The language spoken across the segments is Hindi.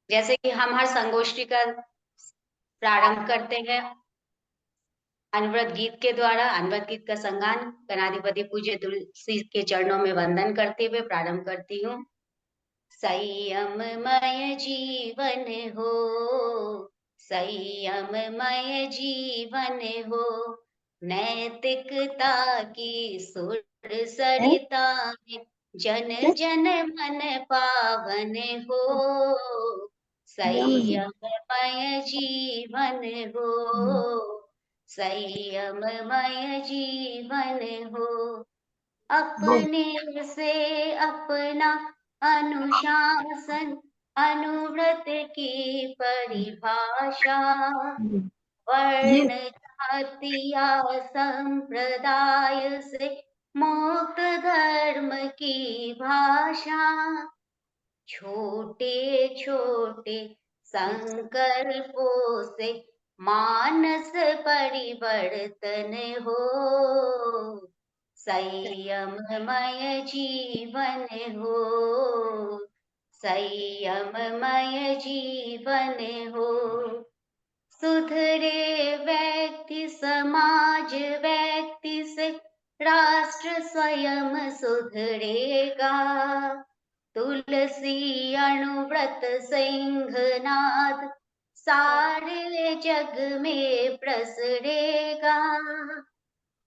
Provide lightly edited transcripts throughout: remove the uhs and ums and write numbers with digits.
जैसे कि हम हर संगोष्ठी का प्रारंभ करते हैं अनवरत गीत के द्वारा। अनवरत गीत का संगान गणाधिपति पूज्य तुलसी के चरणों में वंदन करते हुए प्रारंभ करती हूँ। संयममय जीवन हो, संयममय जीवन हो, नैतिकता की सुर सरिता में जन जन मन पावन हो। संयममय जीवन हो, संयममय जीवन हो, अपने से अपना अनुशासन अनुव्रत की परिभाषा, वर्ण जाति या संप्रदाय से मुक्त धर्म की भाषा, छोटे छोटे संकल्पों से मानस परिवर्तन हो। संयममय जीवन हो, संयममय जीवन हो, सुधरे व्यक्ति समाज व्यक्ति से राष्ट्र स्वयं सुधरेगा। तुलसी अणुव्रत सिंहनाद सारे जग में प्रसरेगा।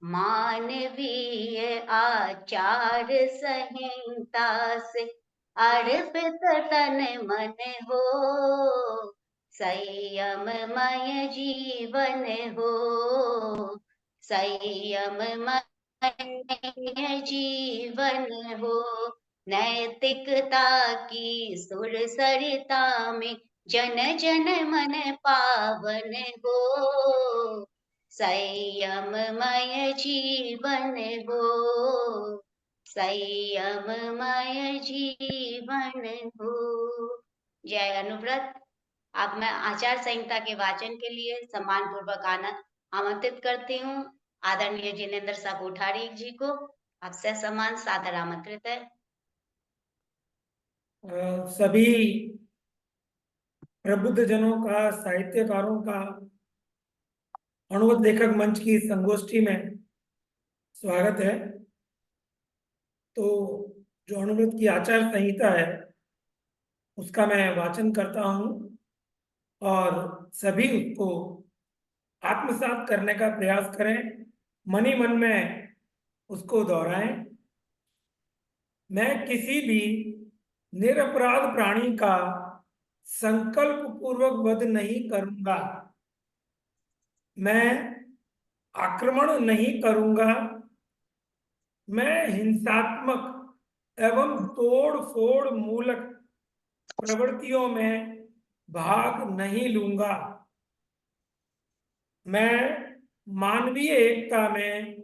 मानवीय आचार संहिता से अर्पित तन मन हो। संयममय जीवन हो, संयममय जीवन हो, नैतिकता की सुर सरिता में जन जन मन पावन हो। संयममय जीवन हो, संयममय जीवन हो। जय अनुव्रत। अब मैं आचार संहिता के वाचन के लिए सम्मान पूर्वक आमंत्रित करती हूँ आदरणीय जिनेन्द्र साह कोठारी जी को। आपसे सम्मान सादर आमंत्रित है। सभी प्रबुद्ध जनों का, साहित्यकारों का अणुवत लेखक मंच की संगोष्ठी में स्वागत है। तो जो अणुवत की आचार संहिता है उसका मैं वाचन करता हूं और सभी उसको आत्मसात करने का प्रयास करें, मन ही मन में उसको दोहराएं। मैं किसी भी निरपराध प्राणी का संकल्प पूर्वक वध नहीं करूंगा। मैं आक्रमण नहीं करूंगा। मैं हिंसात्मक एवं तोड़ फोड़ मूलक प्रवृत्तियों में भाग नहीं लूंगा। मैं मानवीय एकता में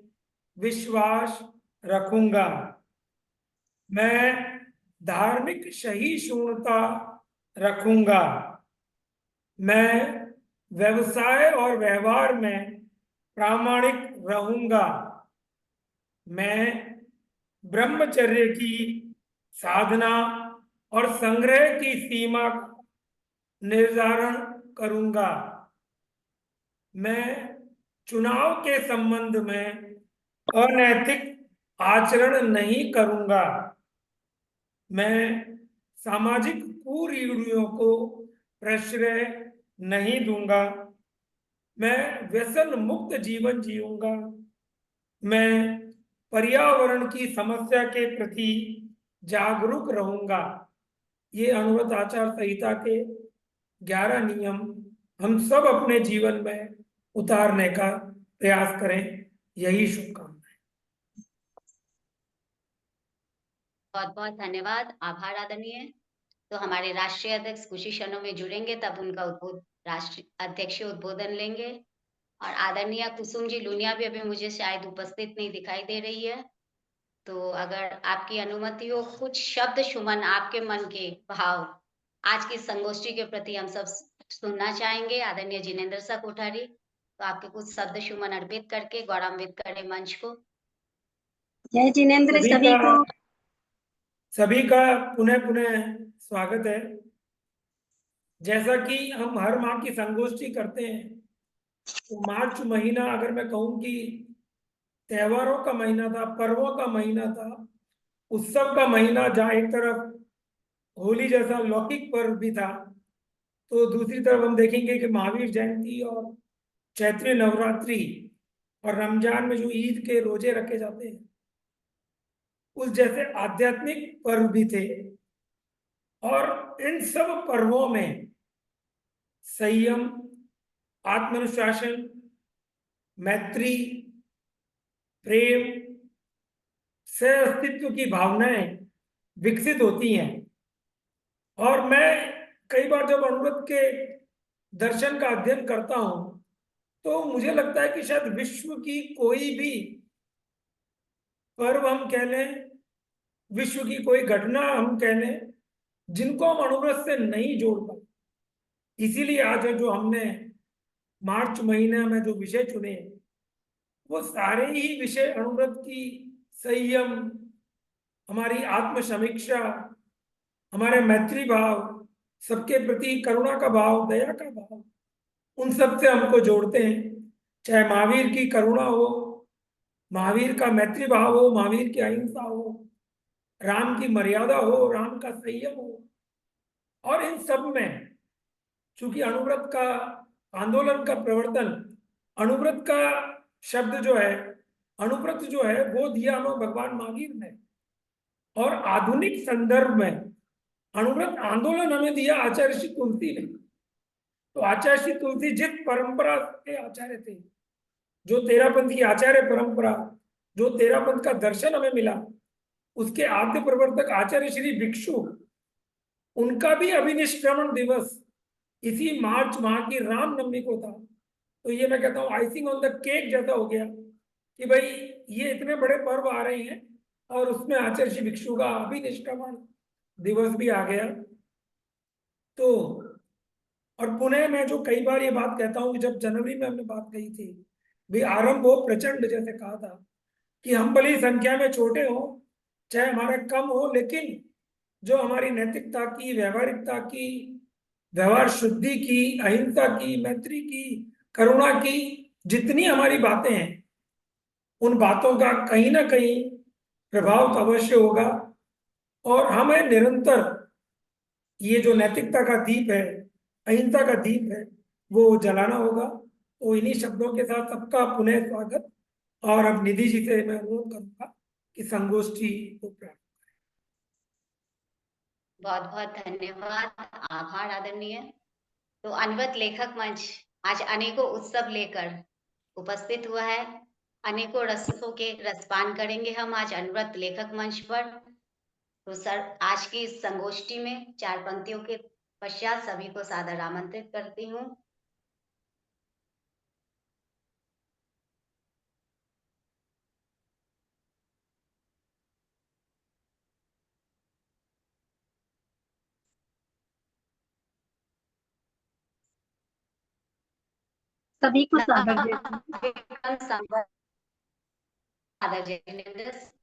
विश्वास रखूंगा। मैं धार्मिक सहिष्णुता रखूंगा। मैं व्यवसाय और व्यवहार में प्रामाणिक रहूंगा। मैं ब्रह्मचर्य की साधना और संग्रह की सीमा निर्धारण करूंगा। मैं चुनाव के संबंध में अनैतिक आचरण नहीं करूंगा। मैं सामाजिक कुरीतियों को प्रश्रय नहीं दूंगा। मैं व्यसन मुक्त जीवन जीऊंगा। मैं पर्यावरण की समस्या के प्रति जागरूक रहूंगा। ये अणुवत आचार संहिता के 11 नियम हम सब अपने जीवन में उतारने का प्रयास करें। यही शुभकामनाएं। बहुत बहुत धन्यवाद, आभार आदरणीय। तो हमारे राष्ट्रीय अध्यक्ष कुछ ही क्षणों में जुड़ेंगे, तब उनका राष्ट्रीय अध्यक्षीय उद्बोधन लेंगे। और आदरणीय कुसुम जी लुनिया भी अभी मुझे शायद उपस्थित नहीं दिखाई दे रही है। तो अगर आपकी अनुमति हो, कुछ शब्द सुमन आपके मन के भाव आज की संगोष्ठी के प्रति हम सब सुनना चाहेंगे। आदरणीय जिनेन्द्र साह कोठारी, तो आपके कुछ शब्द सुमन अर्पित करके गौरवान्वित करें मंच को। जय जिनेन्द्र सभी का पुनः पुनः स्वागत है। जैसा कि हम हर माह की संगोष्ठी करते हैं, तो मार्च महीना अगर मैं कहूँ कि त्योहारों का महीना था, पर्वों का महीना था, उत्सव का महीना, जहाँ एक तरफ होली जैसा लौकिक पर्व भी था, तो दूसरी तरफ हम देखेंगे कि महावीर जयंती और चैत्री नवरात्रि और रमजान में जो ईद के रोजे रखे जाते हैं, उस जैसे आध्यात्मिक पर्व भी थे। और इन सब पर्वों में संयम, आत्मानुशासन, मैत्री, प्रेम, सह अस्तित्व की भावनाएं विकसित होती हैं। और मैं कई बार जब अनुरुद्ध के दर्शन का अध्ययन करता हूं, तो मुझे लगता है कि शायद विश्व की कोई भी पर्व हम कह लें, विश्व की कोई घटना हम कह लें, जिनको हम अनुव्रत से नहीं जोड़ पाए। इसीलिए आज जो हमने मार्च महीने में जो विषय चुने, वो सारे ही विषय अनुव्रत की संयम, हमारी आत्म समीक्षा, हमारे मैत्री भाव, सबके प्रति करुणा का भाव, दया का भाव, उन सब से हमको जोड़ते हैं। चाहे महावीर की करुणा हो, महावीर का मैत्री भाव हो, महावीर की अहिंसा हो, राम की मर्यादा हो, राम का संयम हो। और इन सब में चूंकि अनुव्रत का आंदोलन का प्रवर्तन, अनुव्रत का शब्द जो है, अनुव्रत जो है, वो दिया हमें भगवान महावीर ने। और आधुनिक संदर्भ में अनुव्रत आंदोलन हमें दिया आचार्य श्री तुलसी ने। तो आचार्य श्री तुलसी जिस परंपरा के आचार्य थे, जो तेरापंथ की आचार्य परंपरा, जो तेरापंथ का दर्शन हमें मिला, उसके आद्य प्रवर्तक आचार्य श्री भिक्षु, उनका भी अभिनिष्क्रमण दिवस इसी मार्च माह की रामनवमी को था। तो ये मैं कहता हूँ आइसिंग ऑन द केक जैसा हो गया कि भाई ये इतने बड़े पर्व आ रहे हैं और उसमें आचार्य श्री भिक्षु का अभिनिष्क्रमण दिवस भी आ गया। तो और पुनः मैं जो कई बार ये बात कहता हूँ कि जब जनवरी में हमने बात कही थी, भाई आरंभ हो प्रचंड, जैसे कहा था कि हम भली संख्या में छोटे हो, चाहे हमारा कम हो, लेकिन जो हमारी नैतिकता की, व्यवहारिकता की, व्यवहार शुद्धि की, अहिंसा की, मैत्री की, करुणा की जितनी हमारी बातें हैं, उन बातों का कहीं ना कहीं प्रभाव तो अवश्य होगा। और हमें निरंतर ये जो नैतिकता का दीप है, अहिंसा का दीप है, वो जलाना होगा। तो इन्हीं शब्दों के साथ सबका पुनः स्वागत। और अब निधि जी से मैं अनुरोध करूंगा कि संगोष्ठी को प्रारंभ। बहुत बहुत धन्यवाद, आभार आदरणीय। तो अनवरत लेखक मंच आज अनेकों उत्सव लेकर उपस्थित हुआ है। अनेकों रसों के रसपान करेंगे हम आज अनवरत लेखक मंच पर। तो सर, आज की इस संगोष्ठी में 4 पंक्तियों के पश्चात सभी को सादर आमंत्रित करती हूँ। सभी को सादर देती हूँ।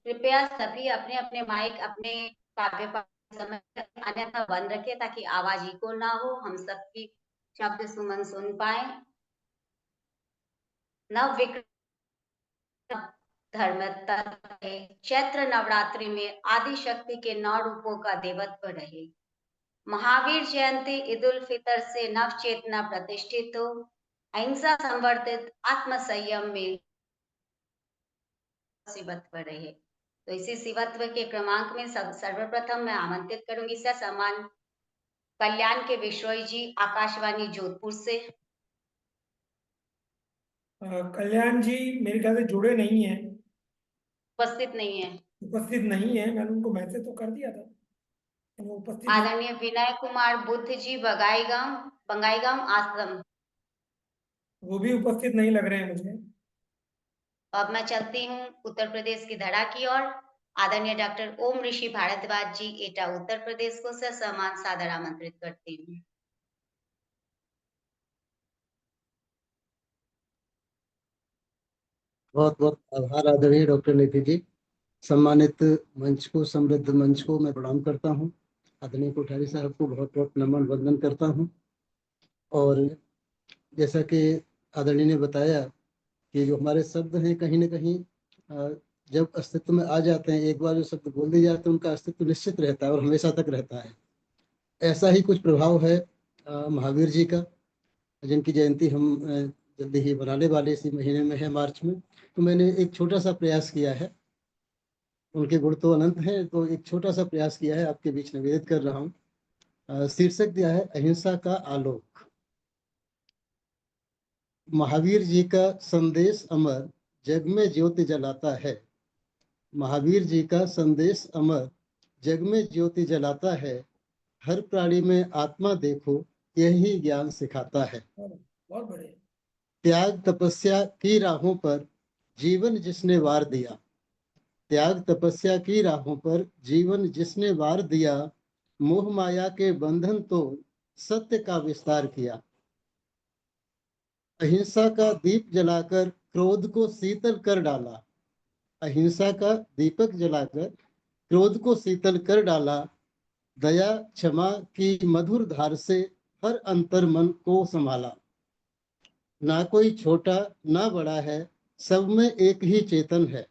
कृपया सभी अपने अपने माइक, अपने काव्य पाठ समय अन्यथा बंद रखें ताकि आवाज इको ना हो, हम सबकी शब्द सुमन सुन पाए। नव विक्रम धर्म रहे, चैत्र नवरात्रि में आदि शक्ति के 9 रूपों का देवत्व रहे। महावीर जयंती ईद उल फितर से नव चेतना प्रतिष्ठित हो, अहिंसा संवर्धित आत्म संयम में शिवत्व रहे। तो इसी शिवत्व के क्रमांक में सर्वप्रथम मैं आमंत्रित करूंगी सर सम्मान कल्याण के विश्वई जी, आकाशवाणी जोधपुर से। कल्याण जी मेरे ख्याल से जुड़े नहीं हैं, उपस्थित नहीं है। उपस्थित नहीं है। मैंने उनको मैसेज तो कर दिया था, वो उपस्थित नहीं। आदरणीय विनय कुमार बुद्ध जी, बंगाईगांव आश्रम, वो भी उपस्थित नहीं लग रहे हैं मुझे। अब मैं चलती हूँ उत्तर प्रदेश की धरा की ओर। आदरणीय डॉक्टर ओम ऋषि भारद्वाज जी, एटा उत्तर प्रदेश को ससम्मान सादर आमंत्रित करती हूँ। बहुत बहुत आभार आदरणीय डॉक्टर निधि जी। सम्मानित मंच को, समृद्ध मंच को मैं प्रणाम करता हूँ। आदरणीय कोठारी साहब को बहुत बहुत नमन वंदन करता हूँ। और जैसा कि आदरणीय ने बताया कि जो हमारे शब्द हैं कहीं ना कहीं जब अस्तित्व में आ जाते हैं, एक बार जो शब्द बोल दिए जाते हैं उनका अस्तित्व निश्चित रहता है और हमेशा तक रहता है। ऐसा ही कुछ प्रभाव है महावीर जी का, जिनकी जयंती हम जल्दी ही मनाने वाले इसी महीने में है, मार्च में। तो मैंने एक छोटा सा प्रयास किया है, उनके गुण तो अनंत हैं, तो एक छोटा सा प्रयास किया है, आपके बीच निवेदित कर रहा हूँ। शीर्षक दिया है अहिंसा का आलोक। महावीर जी का संदेश अमर, जग में ज्योति जलाता है। महावीर जी का संदेश अमर, जग में ज्योति जलाता है। हर प्राणी में आत्मा देखो, यही ज्ञान सिखाता है। बहुत बढ़िया। त्याग तपस्या की राहों पर जीवन जिसने वार दिया, त्याग तपस्या की राहों पर जीवन जिसने वार दिया, मोह माया के बंधन तो सत्य का विस्तार किया। अहिंसा का दीप जलाकर क्रोध को शीतल कर डाला, अहिंसा का दीपक जलाकर क्रोध को शीतल कर डाला। दया क्षमा की मधुर धार से हर अंतर मन को संभाला। ना कोई छोटा ना बड़ा है, सब में एक ही चेतन है।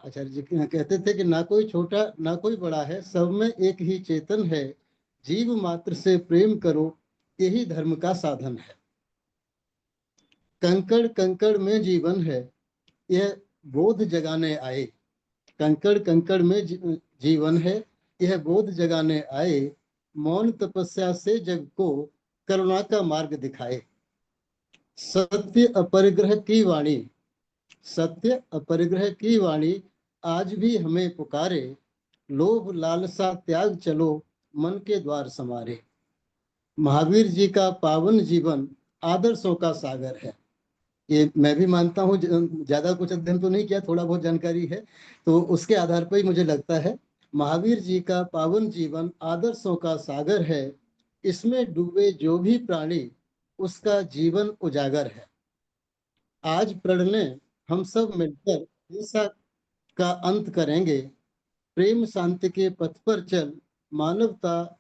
आचार्य जी कहते थे कि ना कोई छोटा ना कोई बड़ा है, सब में एक ही चेतन है। जीव मात्र से प्रेम करो, यही धर्म का साधन है। कंकड़ कंकड़ में जीवन है, यह बोध जगाने आए। कंकड़ कंकड़ में जीवन है, यह बोध जगाने आए। मौन तपस्या से जग को करुणा का मार्ग दिखाए। सत्य अपरिग्रह की वाणी, सत्य अपरिग्रह की वाणी आज भी हमें पुकारे। लोभ लालसा त्याग चलो, मन के द्वार संवारे। महावीर जी का पावन जीवन आदर्शों का सागर है। ये मैं भी मानता हूँ, ज्यादा कुछ अध्ययन तो नहीं किया, थोड़ा बहुत जानकारी है, तो उसके आधार पर ही मुझे लगता है महावीर जी का पावन जीवन आदर्शों का सागर है। इसमें डूबे जो भी प्राणी, उसका जीवन उजागर है। आज प्रण लें हम सब मिलकर, हिंसा का अंत करेंगे। प्रेम शांति के पथ पर चल, मानवता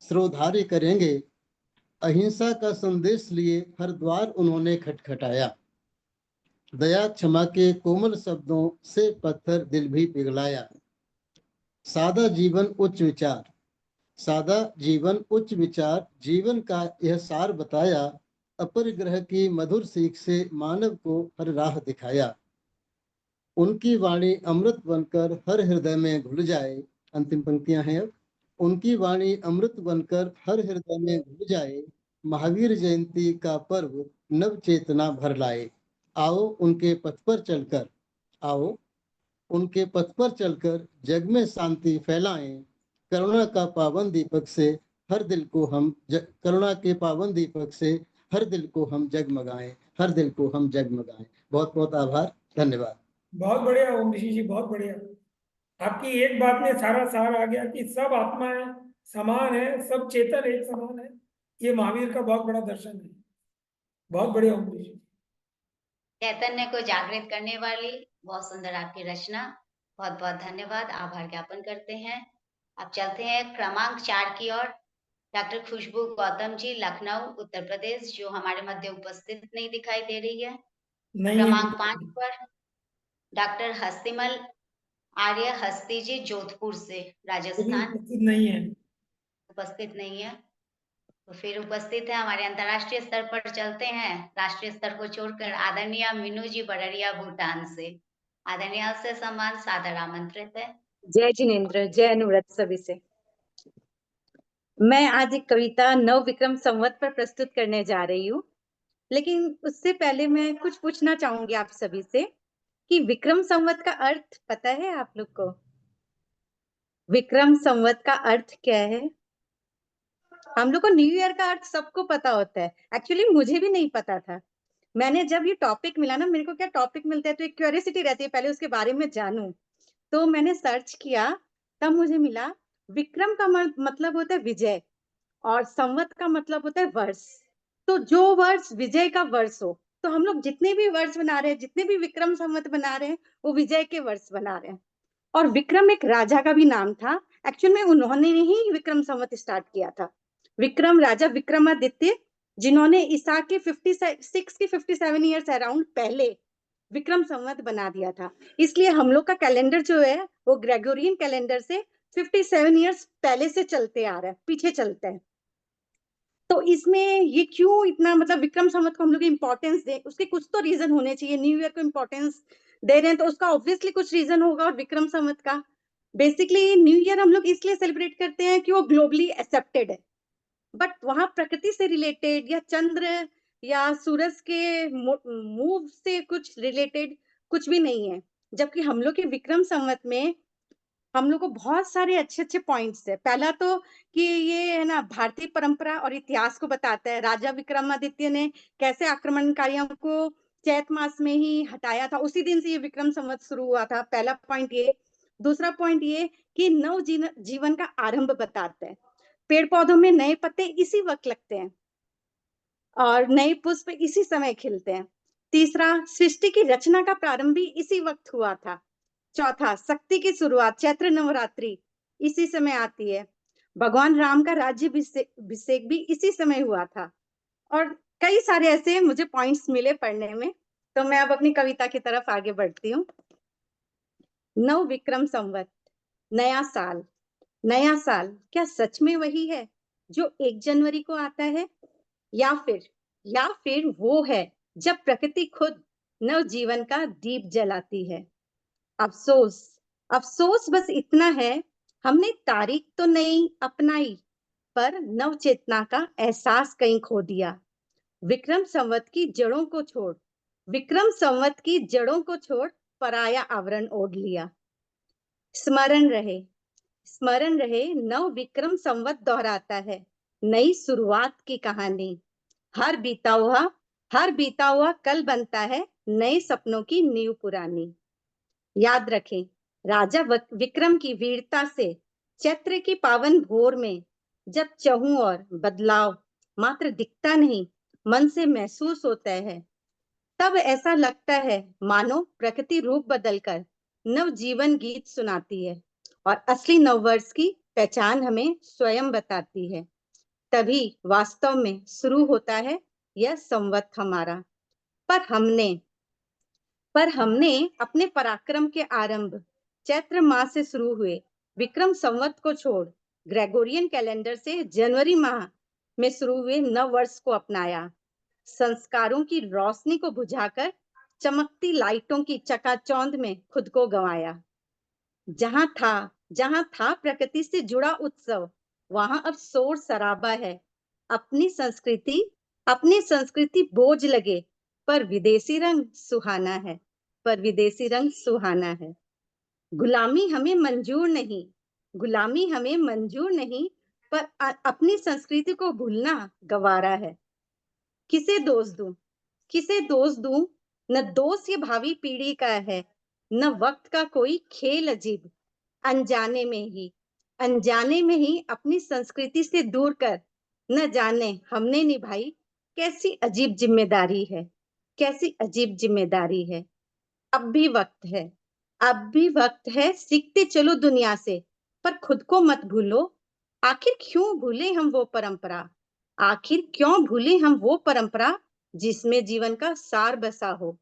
स्रोधार्य करेंगे। अहिंसा का संदेश लिए हर द्वार उन्होंने खटखटाया। दया क्षमा के कोमल शब्दों से पत्थर दिल भी पिघलाया। सादा जीवन उच्च विचार, सादा जीवन उच्च विचार, जीवन का यह सार बताया। अपरिग्रह की मधुर सीख से मानव को हर राह दिखाया। उनकी वाणी अमृत बनकर हर हृदय में घुल जाए। अंतिम पंक्तियां हैं अब। उनकी वाणी अमृत बनकर हर हृदय में घुल जाए। महावीर जयंती का पर्व नव चेतना भर लाए। आओ उनके पथ पर चलकर, आओ उनके पथ पर चलकर जग में शांति फैलाएं। करुणा का पावन दीपक से हर दिल को हम करुणा के पावन दीपक से हर दिल को हम जगमगाएं, हर दिल को हम जगमगाएं। बहुत बहुत आभार, धन्यवाद। बहुत बढ़िया ओम ऋषि जी, बहुत बढ़िया। आपकी एक बात में सारा सार आ गया कि सब आत्माएं समान है, सब चेतन एक समान है। ये महावीर का बहुत बड़ा दर्शन है। बहुत बढ़िया ओम ऋषि। चैतन्य को जागृत करने वाली बहुत सुंदर आपकी रचना। बहुत बहुत धन्यवाद, आभार ज्ञापन करते हैं। अब चलते हैं क्रमांक 4 की ओर। डॉक्टर खुशबू गौतम जी, लखनऊ उत्तर प्रदेश, जो हमारे मध्य उपस्थित नहीं दिखाई दे रही है। क्रमांक 5 पर डॉक्टर हस्तिमल आर्य हस्ती जी, जोधपुर से, राजस्थान, उपस्थित नहीं है। उपस्थित नहीं है। तो फिर उपस्थित है हमारे अंतर्राष्ट्रीय स्तर पर। चलते हैं राष्ट्रीय स्तर को छोड़कर आदरणीय मीनू जी बड़रिया, भूटान से। आदरणीय से सम्मान सादर आमंत्रित है। जय जिनेन्द्र, जय अनुव्रत सभी से। मैं आज एक कविता नव विक्रम संवत पर प्रस्तुत करने जा रही हूँ, लेकिन उससे पहले मैं कुछ पूछना चाहूंगी आप सभी से कि विक्रम संवत का अर्थ पता है आप लोग को? विक्रम संवत का अर्थ क्या है? हम लोग को न्यू ईयर का अर्थ सबको पता होता है, एक्चुअली मुझे भी नहीं पता था। मैंने जब ये टॉपिक मिला ना, मेरे को क्या टॉपिक मिलता है तो एक क्यूरियोसिटी रहती है पहले उसके बारे में जानूं, तो मैंने सर्च किया, तब मुझे मिला विक्रम का मतलब होता है विजय और संवत का मतलब होता है वर्ष। तो जो वर्ष विजय का वर्ष हो, तो हम लोग जितने भी वर्ष बना रहे हैं, जितने भी विक्रम संवत बना रहे हैं, वो विजय के वर्ष बना रहे हैं। और विक्रम एक राजा का भी नाम था, एक्चुअल में उन्होंने ही विक्रम संवत स्टार्ट किया था। राजा विक्रमादित्य, जिन्होंने ईसा के 57 ईयर्स अराउंड पहले विक्रम संवत बना दिया था। इसलिए हम लोग का कैलेंडर जो है वो ग्रेगोरियन कैलेंडर से 57 ईयर्स पहले से चलते आ रहा है, पीछे चलता है। तो इसमें ये क्यों इतना, मतलब विक्रम संवत को हम लोग इंपॉर्टेंस दें, उसके कुछ तो रीजन होने चाहिए। न्यू ईयर को इंपॉर्टेंस दे रहे हैं तो उसका ऑब्वियसली कुछ रीजन होगा। और विक्रम संवत का बेसिकली न्यू ईयर हम लोग इसलिए सेलिब्रेट करते हैं कि वो ग्लोबली एक्सेप्टेड है, बट वहां प्रकृति से रिलेटेड या चंद्र या सूरज के मूव से कुछ रिलेटेड कुछ भी नहीं है। जबकि हम लोग के विक्रम संवत में हम लोग को बहुत सारे अच्छे अच्छे पॉइंट्स है। पहला तो कि ये है ना, भारतीय परंपरा और इतिहास को बताता है। राजा विक्रमादित्य ने कैसे आक्रमणकारियों को चैत मास में ही हटाया था, उसी दिन से ये विक्रम संवत शुरू हुआ था। पहला पॉइंट ये। दूसरा पॉइंट ये कि नव जीवन का आरंभ बताता है। पेड़ पौधों में नए पत्ते इसी वक्त लगते हैं और नए पुष्प इसी समय खिलते हैं। तीसरा, सृष्टि की रचना का प्रारंभ भी इसी वक्त हुआ था। चौथा, शक्ति की शुरुआत चैत्र नवरात्रि इसी समय आती है। भगवान राम का राज्य अभिषेक भी इसी समय हुआ था। और कई सारे ऐसे मुझे पॉइंट्स मिले पढ़ने में। तो मैं अब अपनी कविता की तरफ आगे बढ़ती हूँ। नव विक्रम संवत, नया साल। नया साल क्या सच में वही है जो 1 जनवरी को आता है, या फिर वो है जब प्रकृति खुद नव जीवन का दीप जलाती है। अफसोस बस इतना है, हमने तारीख तो नहीं अपनाई, पर नव चेतना का एहसास कहीं खो दिया। विक्रम संवत की जड़ों को छोड़ पराया आवरण ओढ़ लिया। स्मरण रहे नव विक्रम संवत दोहराता है नई शुरुआत की कहानी। हर बीता हुआ कल बनता है नए सपनों की नींव पुरानी। याद रखें, राजा विक्रम की वीरता से चैत्र की पावन भोर में जब चहुं और बदलाव मात्र दिखता नहीं, मन से महसूस होता है, तब ऐसा लगता है मानो प्रकृति रूप बदलकर नव जीवन गीत सुनाती है और असली नववर्ष की पहचान हमें स्वयं बताती है। तभी वास्तव में शुरू होता है यह संवत हमारा। पर हमने अपने पराक्रम के आरंभ चैत्र मास से शुरू हुए विक्रम संवत को छोड़ ग्रेगोरियन कैलेंडर से जनवरी माह में शुरू हुए नव वर्ष को अपनाया। संस्कारों की रोशनी को बुझाकर चमकती लाइटों की चकाचौंध में खुद को गंवाया। जहां था प्रकृति से जुड़ा उत्सव, वहां अब शोर शराबा है। अपनी संस्कृति बोझ लगे, पर विदेशी रंग सुहाना है। गुलामी हमें मंजूर नहीं, पर अपनी संस्कृति को भूलना गवारा है। किसे दोष दूं? न दोष ये भावी पीढ़ी का है, न वक्त का कोई खेल अजीब। अनजाने में ही अपनी संस्कृति से दूर कर न जाने हमने निभाई कैसी अजीब जिम्मेदारी है। अब भी वक्त है सीखते चलो दुनिया से, पर खुद को मत भूलो। आखिर क्यों भूले हम वो परंपरा जिसमें जीवन का सार बसा हो।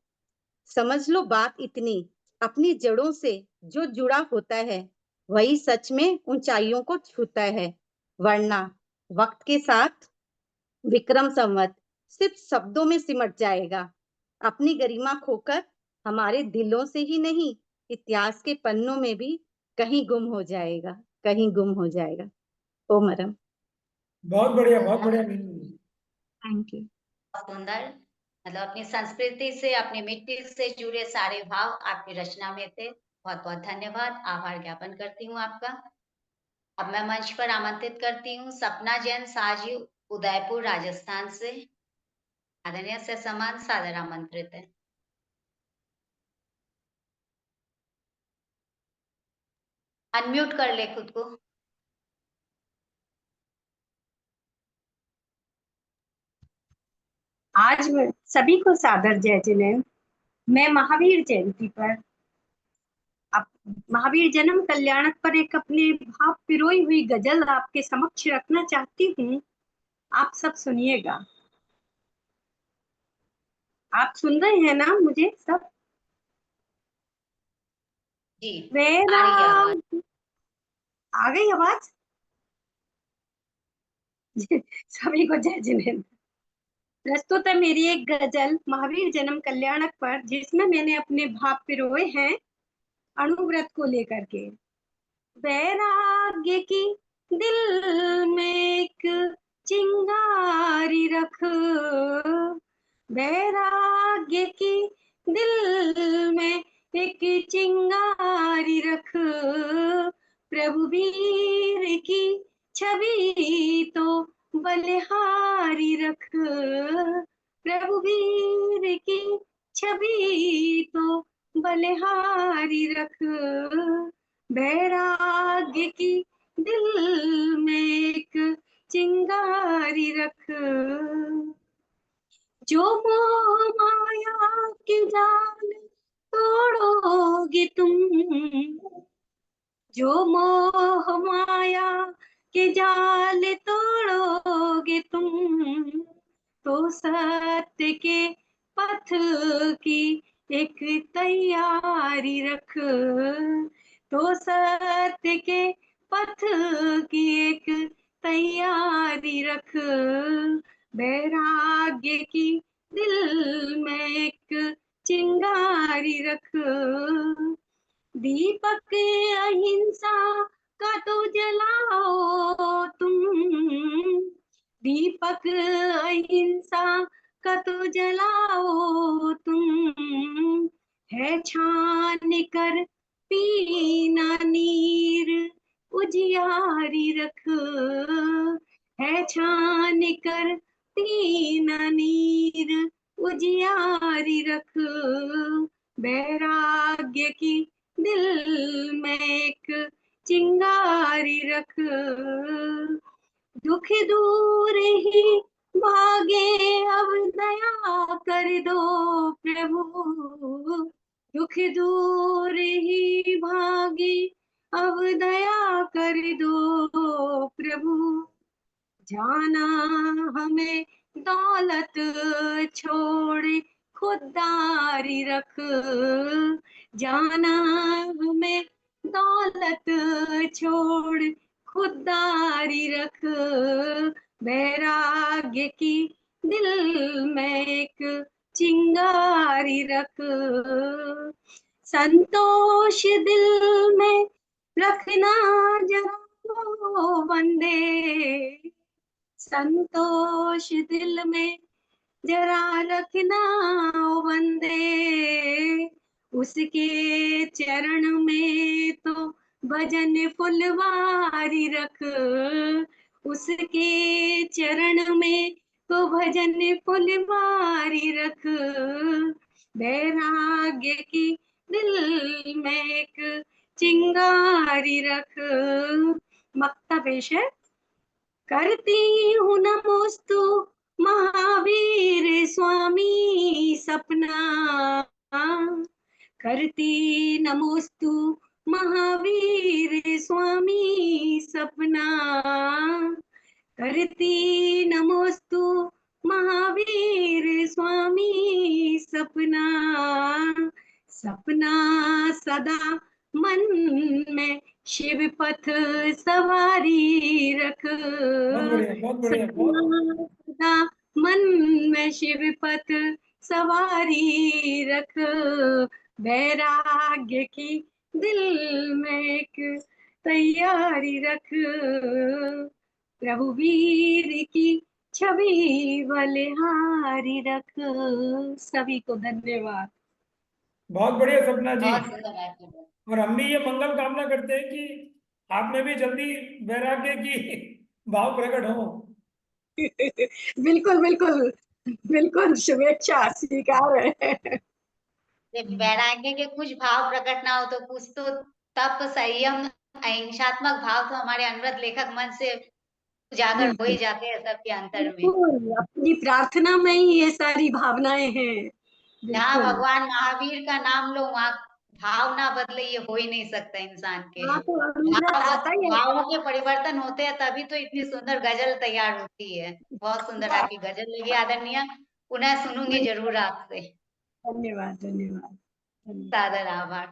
समझ लो बात इतनी, अपनी जड़ों से जो जुड़ा होता है वही सच में ऊंचाइयों को छूता है। वरना वक्त के साथ विक्रम संवत सिर्फ शब्दों में सिमट जाएगा, अपनी गरिमा खोकर हमारे दिलों से ही नहीं, इतिहास के पन्नों में भी कहीं गुम हो जाएगा। ओ मरम। बहुत बढ़िया मीनू। Thank you. सुंदर, मतलब अपनी संस्कृति से, अपनी मिट्टी से जुड़े सारे भाव आपकी रचना में थे। बहुत बहुत धन्यवाद, आभार ज्ञापन करती हूँ आपका। अब मैं मंच पर आमंत्रित करती हूँ सपना जैन साजी, उदयपुर राजस्थान से। आदरणीय से सम्मान सादर आमंत्रित है। अनम्यूट कर ले खुद को। आज सभी को सादर जय जिनेन्द्र। मैं महावीर जयंती पर महावीर जन्म कल्याणक पर एक अपने भाव पिरोई हुई गजल आपके समक्ष रखना चाहती हूँ। आप सब सुनिएगा। आप सुन रहे हैं ना मुझे सब? जी, आ मेरा रही है आवाज। आ गई आवाज? सभी को जय जिनेन्द्र। प्रस्तुत है मेरी एक गजल महावीर जन्म कल्याणक पर, जिसमें मैंने अपने भाव पिरोए हैं अणुव्रत को लेकर के। वैराग्य की दिल में एक चिंगारी रख, वैराग्य की दिल में एक चिंगारी रख, प्रभु वीर की छवि तो बलिहारी रख, प्रभु वीर की छवि तो बलिहारी रख, वैराग्य की दिल में एक चिंगारी रख। जो मोह माया के जाल तोड़ोगे तुम, जो मोह माया के जाल तोड़ोगे तुम, तो सत्य के पथ की एक तैयारी रख, तो सत्य के पथ की एक तैयारी रख, वैराग्य की दिल में एक चिंगारी रख। दीपक अहिंसा का तो जलाओ तुम, दीपक अहिंसा का तो जलाओ तुम, है छान कर पीना नीर उजियारी रख, है छान कर पीना नीर उजियारी रख, वैराग्य की दिल में एक चिंगारी रख। दुख दूर ही भागे अब दया कर दो प्रभु, दुख दूर ही भागे अब दया कर दो प्रभु, जाना हमें दौलत छोड़ खुददारी रख, जाना हमें दौलत छोड़ खुददारी रख, वैराग्य की दिल में एक चिंगारी रख, संतोष दिल में रखना जरा ओ बंदे, संतोष दिल में जरा रखना ओ बंदे, उसके चरण में तो भजन फुलवारी रख, उसके चरण में तो भजन फुलवारी रख, वैराग्य की दिल में एक चिंगारी रख। मक्ता पेश है। करती हूँ नमोस्तु महावीर स्वामी सपना, करती नमोस्तु महावीर स्वामी सपना, करती नमोस्तु महावीर स्वामी सपना, सपना सदा मन में शिव पथ सवारी रख, बहुत बढ़िया, बहुत बढ़िया, सपना सदा मन में शिव पथ सवारी रख, वैराग्य की दिल में एक तैयारी रख, प्रभु वीर की छवि बलिहारी रख। सभी को धन्यवाद। बहुत बढ़िया सपना जी। बहुत सुंदर है। और हम भी ये मंगल कामना करते हैं कि आप में भी जल्दी वैराग्य की भाव प्रकट हो। बिल्कुल बिल्कुल बिल्कुल, शुभेच्छा स्वीकार है। वैराग्य के कुछ भाव प्रकट ना हो तो कुछ तो तप, संयम, अहिंसात्मक भाव तो हमारे अनवरत लेखक मन से उजागर हो ही जाते हैं सबके अंतर में। बिल्कुल, अपनी प्रार्थना में ही ये सारी भावनाएं हैं। जहाँ बिल्कुल भगवान महावीर का नाम लो वहाँ भाव ना बदले ये हो ही नहीं सकता इंसान के। हाँ, तो अणुव्रत आता ही है। भावों के परिवर्तन होते हैं तभी तो इतनी सुंदर गजल तैयार होती है। बहुत सुंदर आपकी गजल लगी आदरणीय, पुनः सुनूंगी जरूर आपसे। धन्यवाद, धन्यवाद, धन्यवाद, सादर आभार।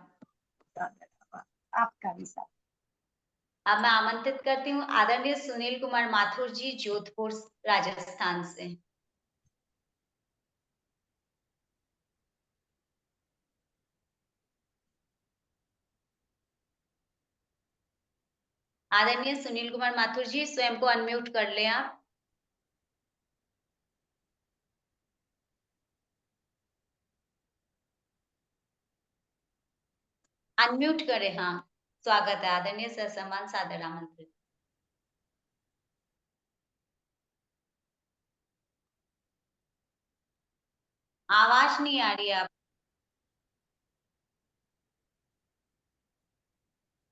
धन्यवाद। आपका भी साथ। अब मैं आमंत्रित करती हूँ आदरणीय सुनील कुमार माथुर जी, जोधपुर राजस्थान से। आदरणीय सुनील कुमार माथुर जी, स्वयं को अनम्यूट कर लें आप। अनम्यूट करें, हाँ। स्वागत है आदरणीय, ससम्मान सादर आमंत्रित। आवाज नहीं आ रही है आप।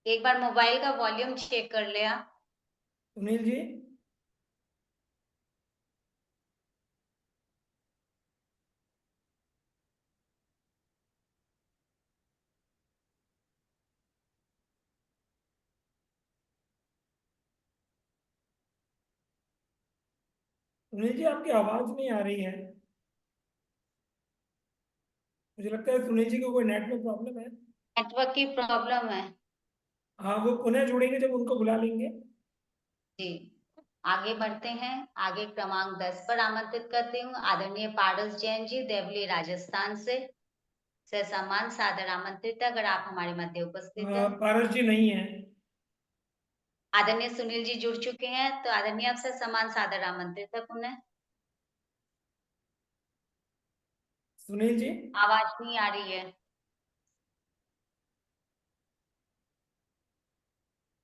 एक बार मोबाइल का वॉल्यूम चेक कर ले आप। सुनील जी, सुनील जी आपकी आवाज नहीं आ रही है। मुझे लगता है सुनील जी को कोई नेट में प्रॉब्लम है। नेटवर्क की प्रॉब्लम है हाँ, वो पुनः जुड़ेंगे जब उनको बुला लेंगे। जी। आगे बढ़ते हैं। आगे क्रमांक 10 पर आमंत्रित करती हूँ आदरणीय पारस जैन जी, देवली राजस्थान से। ससम्मान सादर आमंत्रित है, अगर आप हमारे मध्य उपस्थित है। पारस जी नहीं है। आदरणीय सुनील जी जुड़ चुके हैं, तो आदरणीय आपसे समान सादर आमंत्रित है पुनः। सुनील जी, आवाज नहीं आ रही है।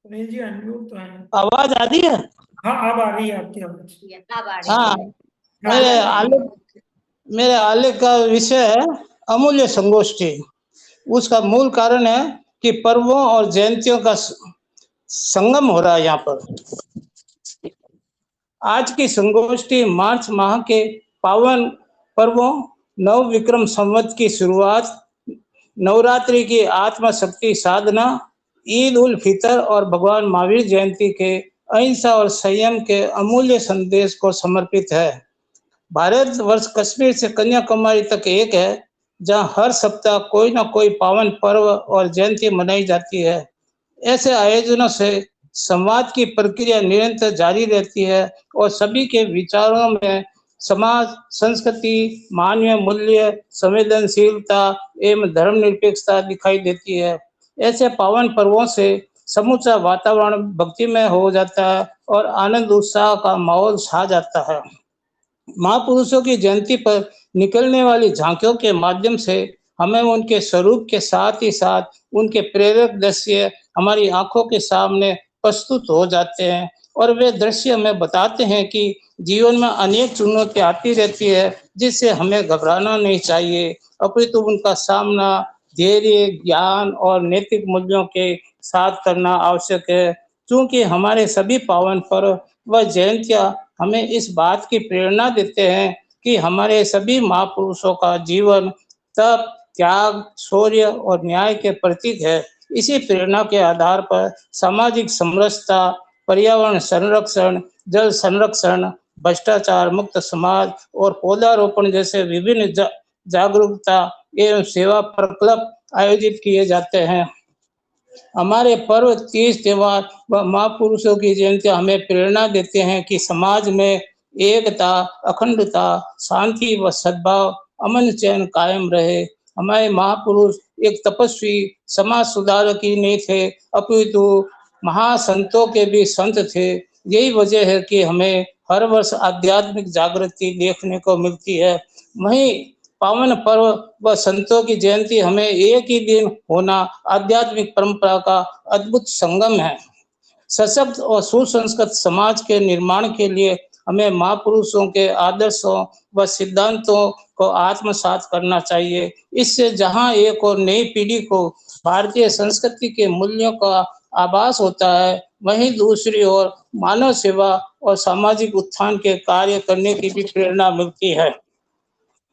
सुनील जी अनम्यूट तो है। आवाज आ रही है? हाँ, अब आ रही है आपकी आवाज। अब आ रही हाँ, है। मेरे आलेख का विषय है अमूल्य संगोष्ठी। उसका मूल कारण है कि पर्वों और जयंतियों का संगम हो रहा है यहाँ पर। आज की संगोष्ठी मार्च माह के पावन पर्वों, नव विक्रम संवत की शुरुआत, नवरात्रि की आत्मा शक्ति साधना, ईद उल फितर और भगवान महावीर जयंती के अहिंसा और संयम के अमूल्य संदेश को समर्पित है। भारतवर्ष कश्मीर से कन्याकुमारी तक एक है, जहां हर सप्ताह कोई ना कोई पावन पर्व और जयंती मनाई जाती है। ऐसे आयोजनों से संवाद की प्रक्रिया निरंतर जारी रहती है और सभी के विचारों में समाज, संस्कृति, मानवीय मूल्य, संवेदनशीलता एवं धर्मनिरपेक्षता दिखाई देती है। ऐसे पावन पर्वों से समूचा वातावरण भक्तिमय हो जाता है और आनंद उत्साह का माहौल छा जाता है। महापुरुषों की जयंती पर निकलने वाली झांकियों के माध्यम से हमें उनके स्वरूप के साथ ही साथ उनके प्रेरक दृश्य हमारी आंखों के सामने प्रस्तुत हो जाते हैं और वे दृश्य हमें बताते हैं कि जीवन में अनेक चुनौतियां आती रहती है, जिससे हमें घबराना नहीं चाहिए, अपितु उनका सामना धैर्य, ज्ञान और नैतिक मूल्यों के साथ करना आवश्यक है। क्योंकि हमारे सभी पावन पर्व व जयंतियां हमें इस बात की प्रेरणा देते हैं कि हमारे सभी महापुरुषों का जीवन तप, त्याग, शौर्य और न्याय के प्रतीक है। इसी प्रेरणा के आधार पर सामाजिक समरसता, पर्यावरण संरक्षण, जल संरक्षण, भ्रष्टाचार मुक्त समाज और पौधारोपण जैसे विभिन्न जागरूकता एवं सेवा प्रकल्प आयोजित किए जाते हैं। हमारे पर्व, तीज, त्योहार व महापुरुषों की जयंतियां हमें प्रेरणा देते हैं कि समाज में एकता, अखंडता, शांति व सद्भाव, अमन चैन कायम रहे। हमारे महापुरुष एक तपस्वी, समाज सुधारक ही नहीं थे, अपितु महासंतों के भी संत थे। यही वजह है कि हमें हर वर्ष आध्यात्मिक जागृति देखने को मिलती है। वहीं पावन पर्व व संतों की जयंती हमें एक ही दिन होना आध्यात्मिक परंपरा का अद्भुत संगम है। सशक्त और सुसंस्कृत समाज के निर्माण के लिए हमें महापुरुषों के आदर्शों व सिद्धांतों को आत्मसात करना चाहिए। इससे जहां एक और नई पीढ़ी को भारतीय संस्कृति के मूल्यों का आभास होता है, वहीं दूसरी ओर मानव सेवा और सामाजिक उत्थान के कार्य करने की भी प्रेरणा मिलती है।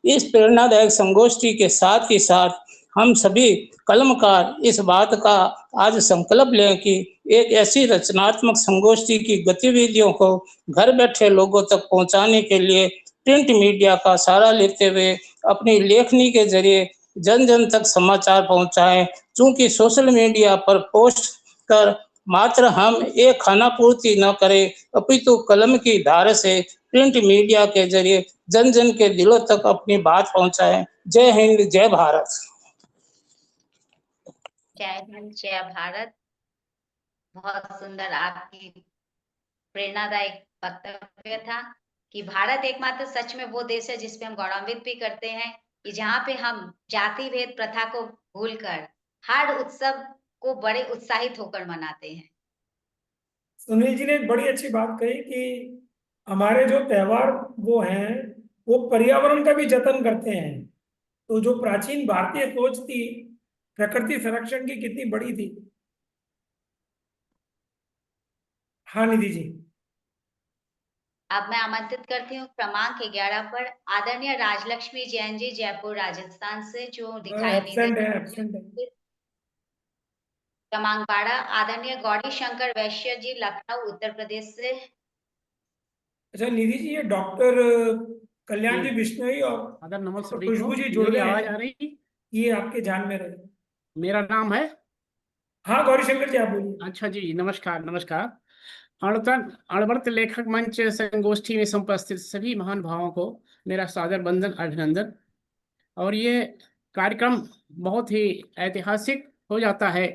इस प्रेरणादायक संगोष्ठी के साथ ही साथ हम सभी कलमकार इस बात का आज संकल्प लें कि एक ऐसी रचनात्मक संगोष्ठी की गतिविधियों को घर बैठे लोगों तक पहुंचाने के लिए प्रिंट मीडिया का सहारा लेते हुए अपनी लेखनी के जरिए जन जन तक समाचार पहुंचाएं। चूंकि सोशल मीडिया पर पोस्ट कर मात्र हम एक खाना पूर्ति न करें, अपितु कलम की धार से प्रिंट मीडिया के जरिए जन जन के दिलों तक अपनी बात पहुंचाएं। जय हिंद, जय भारत। जय हिंद, जय भारत। बहुत सुंदर आपकी प्रेरणादायक वक्तव्य था कि भारत एकमात्र सच में वो देश है जिसपे हम गौरवान्वित भी करते हैं कि जहाँ पे हम जाति भेद प्रथा को भूलकर हर उत्सव को बड़े उत्साहित होकर मनाते हैं। सुनील जी ने एक बड़ी अच्छी बात कही कि हमारे जो त्योहार वो हैं वो पर्यावरण का भी जतन करते हैं। तो जो प्राचीन भारतीय सोच थी प्रकृति संरक्षण की कितनी बड़ी थी। हाँ निधि जी। अब मैं आमंत्रित करती हूँ क्रमांक 11 पर आदरणीय राजलक्ष्मी जैन जी, जयपुर राजस्थान से, जो दिखाई नहीं एब्सेंट दे है, एब्सेंट है। क्रमांक 12 आदरणीय गौरी शंकर वैश्य जी, लखनऊ उत्तर प्रदेश से। अच्छा निधि जी, ये डॉक्टर कल्याण जी बिश्नोई और अदर नमस्ते खुशबू जी जुड़ गए आवाज हैं, आ रही? ये आपके ध्यान में रहे। मेरा नाम है। हाँ गौरी शंकर जी, आप बोलिए। अच्छा जी, नमस्कार नमस्कार। अणवर्त लेखक मंच संगोष्ठी में उपस्थित सभी महान भावों को मेरा सादर वंदन, अभिनंदन। और ये कार्यक्रम बहुत ही ऐतिहासिक हो जाता है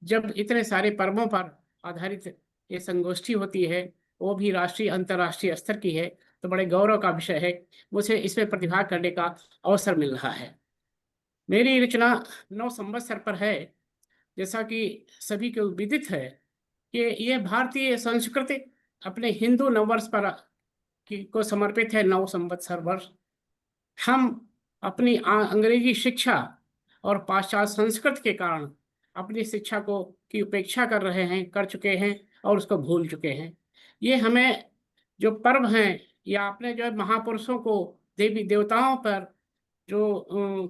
जब इतने सारे पर्वों पर आधारित ये संगोष्ठी होती है, वो भी राष्ट्रीय अंतर्राष्ट्रीय स्तर की है, तो बड़े गौरव का विषय है। मुझे इसमें प्रतिभाग करने का अवसर मिल रहा है। मेरी रचना 9 संवत्सर पर है। जैसा कि सभी को विदित है कि यह भारतीय संस्कृति अपने हिंदू नववर्ष पर को समर्पित है। 9 संवत्सर वर्ष हम अपनी अंग्रेजी शिक्षा और पाश्चात्य संस्कृति के कारण अपनी शिक्षा को की उपेक्षा कर रहे हैं, कर चुके हैं और उसको भूल चुके हैं। ये हमें जो पर्व हैं या अपने जो महापुरुषों को, देवी देवताओं पर जो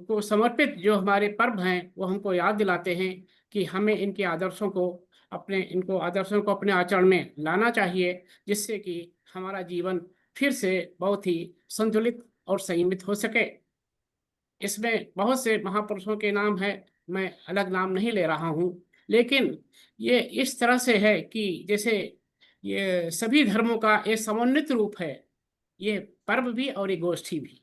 को समर्पित जो हमारे पर्व हैं, वो हमको याद दिलाते हैं कि हमें इनके आदर्शों को अपने आचरण में लाना चाहिए, जिससे कि हमारा जीवन फिर से बहुत ही संतुलित और संयमित हो सके। इसमें बहुत से महापुरुषों के नाम है, मैं अलग नाम नहीं ले रहा हूँ, लेकिन ये इस तरह से है कि जैसे ये सभी धर्मों का एक समन्वित रूप है, ये पर्व भी और ये गोष्ठी भी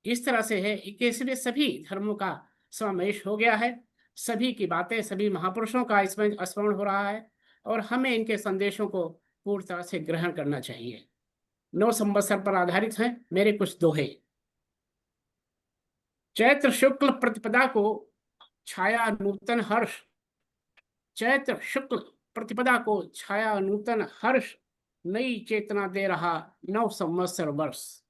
इस तरह से है कि इसमें सभी धर्मों का समावेश हो गया है। सभी की बातें, सभी महापुरुषों का इसमें स्मरण हो रहा है और हमें इनके संदेशों को पूरी तरह से ग्रहण करना चाहिए। 9 संवत्सर पर आधारित हैं मेरे कुछ दोहे। चैत्र शुक्ल प्रतिपदा को छाया नूतन हर्ष, चैत्र शुक्ल प्रतिपदा को छाया नूतन हर्ष, नई चेतना दे रहा 9 संवत्सर वर्ष,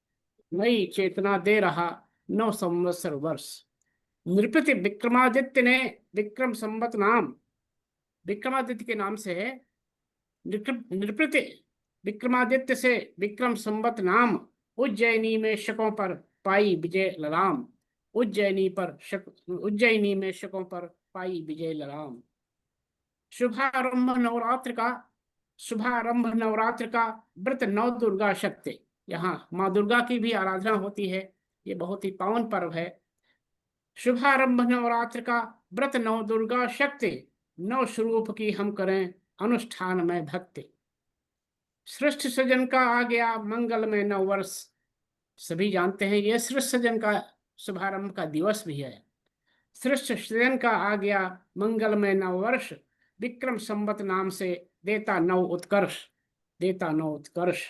नई चेतना दे रहा 9 संवत्सर वर्ष। नृपति विक्रमादित्य ने विक्रम संवत नाम, विक्रमादित्य के नाम से है, नृपति विक्रमादित्य से विक्रम संवत नाम, उज्जैनी में शकों पर पाई विजय ललाम, उज्जैनी में शकों पर पाई विजय ललाम। शुभारंभ नवरात्र का व्रत 9 दुर्गा शक्ति, यहाँ माँ दुर्गा की भी आराधना होती है। ये बहुत ही पावन पर्व है। शुभारंभ नवरात्र का व्रत 9 दुर्गा शक्ति, 9 स्वरूप की हम करें अनुष्ठान में भक्ति। सृष्टि सृजन का आ गया मंगल में 9 वर्ष, सभी जानते हैं ये सृष्टि सृजन का शुभारंभ का दिवस भी है। सृष्टि सृजन का आ गया मंगल में 9 वर्ष, विक्रम संवत नाम से देता 9 उत्कर्ष, देता 9 उत्कर्ष।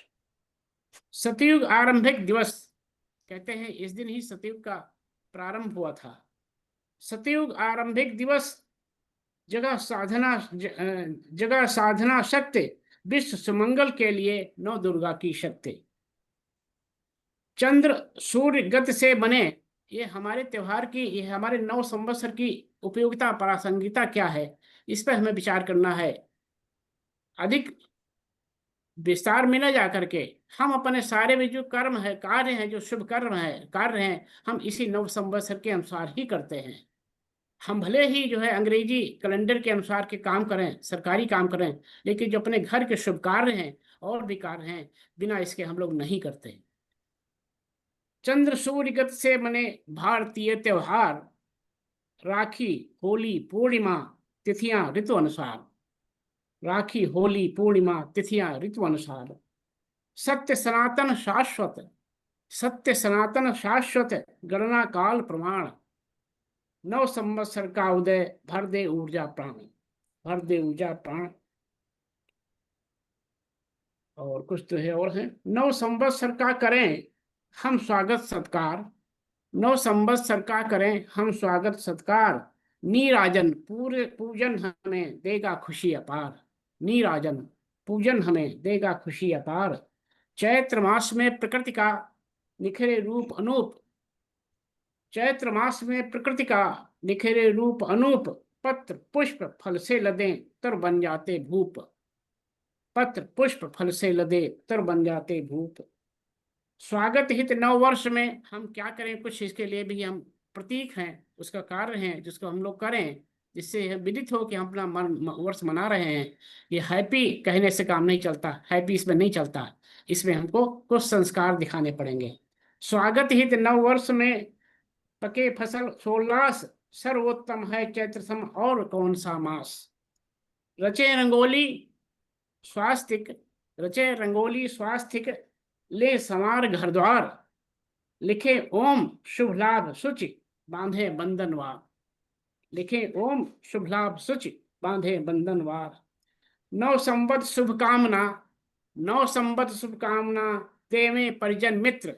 सतयुग आरंभिक दिवस, कहते हैं इस दिन ही सतयुग का प्रारंभ हुआ था। सतयुग आरंभिक दिवस, जगह साधना शक्ति, विश्व सुमंगल के लिए 9 दुर्गा की शक्ति। चंद्र सूर्य गति से बने, ये हमारे त्योहार की, ये हमारे 9 संवत्सर की उपयोगिता, प्रासंगिकता क्या है, इस पर हमें विचार करना है। अधिक विस्तार में न जाकर के हम अपने सारे भी जो कर्म है, कार्य हैं, जो शुभ कर्म है, कार्य हैं, हम इसी 9 संवत्सर के अनुसार ही करते हैं। हम भले ही जो है अंग्रेजी कैलेंडर के अनुसार के काम करें, सरकारी काम करें, लेकिन जो अपने घर के शुभ कार्य हैं और भी कार्य हैं, बिना इसके हम लोग नहीं करते। चंद्र सूर्यगत से बने भारतीय त्योहार, राखी, होली, पूर्णिमा, तिथियां ऋतु अनुसार। राखी, होली, पूर्णिमा, तिथियां ऋतु अनुसार। सत्य सनातन शाश्वत, सत्य सनातन शाश्वत, गणना काल प्रमाण। नव संवत्सर का उदय, भर दे ऊर्जा प्राण, भर दे ऊर्जा प्राण। और कुछ तो है और है। नव संवत्सर का करें हम स्वागत सत्कार, नव संवत्सर का करें हम स्वागत सत्कार। नीराजन पूरे पूजन हमें देगा खुशी अपार, नीराजन पूजन हमें देगा खुशी अपार। चैत्र मास में प्रकृति का निखरे रूप अनूप, चैत्र मास में प्रकृति का निखरे रूप अनूप। पत्र पुष्प फल से लदे तर बन जाते भूप, पत्र पुष्प फल से लदे तर बन जाते भूप। स्वागत हित नव वर्ष में हम क्या करें, कुछ इसके लिए भी हम प्रतीक हैं, उसका कार्य है जिसको हम लोग करें, जिससे यह विदित हो कि हम अपना वर्ष मना रहे हैं। ये हैप्पी कहने से काम नहीं चलता, हैप्पी इसमें नहीं चलता, इसमें हमको कुछ संस्कार दिखाने पड़ेंगे। स्वागत हित नव वर्ष में पके फसल सोल्लास, सर्वोत्तम है चैत्र सम और कौन सा मास। रचे रंगोली स्वास्तिक, रचे रंगोली स्वास्तिक, ले संवार घर द्वार। लिखे ओम शुभ लाभ सुचि, बांधे बंधनवार। लिखे ओम शुभ लाभ सुचि, बांधे बंधनवार। नव संवत शुभकामना, नव संवत शुभकामना, देवे परिजन मित्र।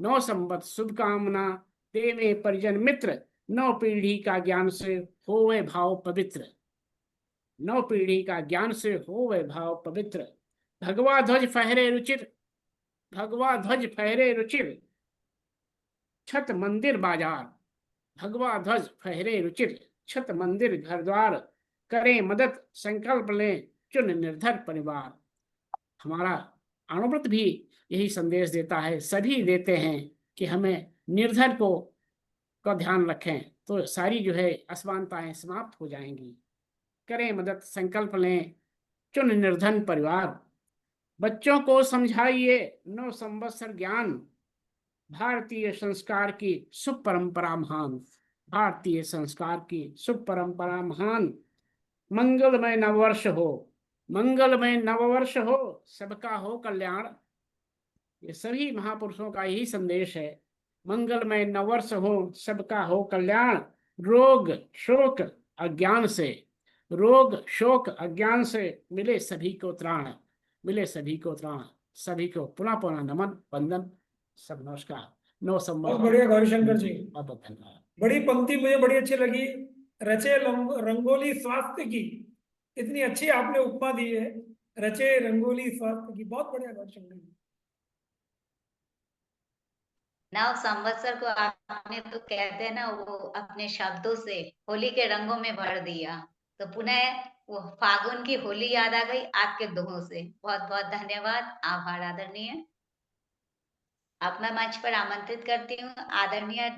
नव संवत शुभकामना, देवे परिजन मित्र। नव पीढ़ी का ज्ञान से होवे भाव पवित्र, नव पीढ़ी का ज्ञान से होवे भाव पवित्र। भगवा ध्वज फहरे रुचिर, भगवा ध्वज फहरे रुचिर, छत मंदिर बाजार। भगवा ध्वज फहरे रुचिर, छत मंदिर घर द्वार। करें मदद संकल्प लें चुन निर्धर परिवार। हमारा अणुव्रत भी यही संदेश देता है, सभी देते हैं कि हमें निर्धर को का ध्यान रखें, तो सारी जो है असमानताएं समाप्त हो जाएंगी। करें मदद संकल्प लें चुन निर्धन परिवार। बच्चों को समझाइए नव संवत्सर ज्ञान, भारतीय संस्कार की शुभ परंपरा महान, भारतीय संस्कार की शुभ परंपरा महान। मंगलमय नववर्ष हो, मंगलमय नववर्ष हो, सबका हो कल्याण। ये सभी महापुरुषों का यही संदेश है, मंगलमय नववर्ष हो, सबका हो कल्याण। रोग शोक अज्ञान से, रोग शोक अज्ञान से मिले सभी को त्राण, मिले सभी को त्राण। सभी को पुनः पुनः नमन वंदन, सब नमस्कार। बहुत बढ़िया गौरीशंकर जी, धन्यवाद। बड़ी पंक्ति मुझे बड़ी अच्छी लगी। रचे रंगोली स्वास्थ्य की, इतनी अच्छी आपने उपमा दी है, रचे रंगोली स्वास्थ्य की, बहुत बढ़िया गौरीशंकर जी। नव संवत्सर को आपने तो कहते हैं ना, वो अपने शब्दों से होली के रंगों में भर दिया, तो पुनः वो फागुन की होली याद आ गई आपके दोहों से। बहुत बहुत धन्यवाद, आभार आदरणीय। अब मैं मंच पर आमंत्रित करती हूँ आदरणीय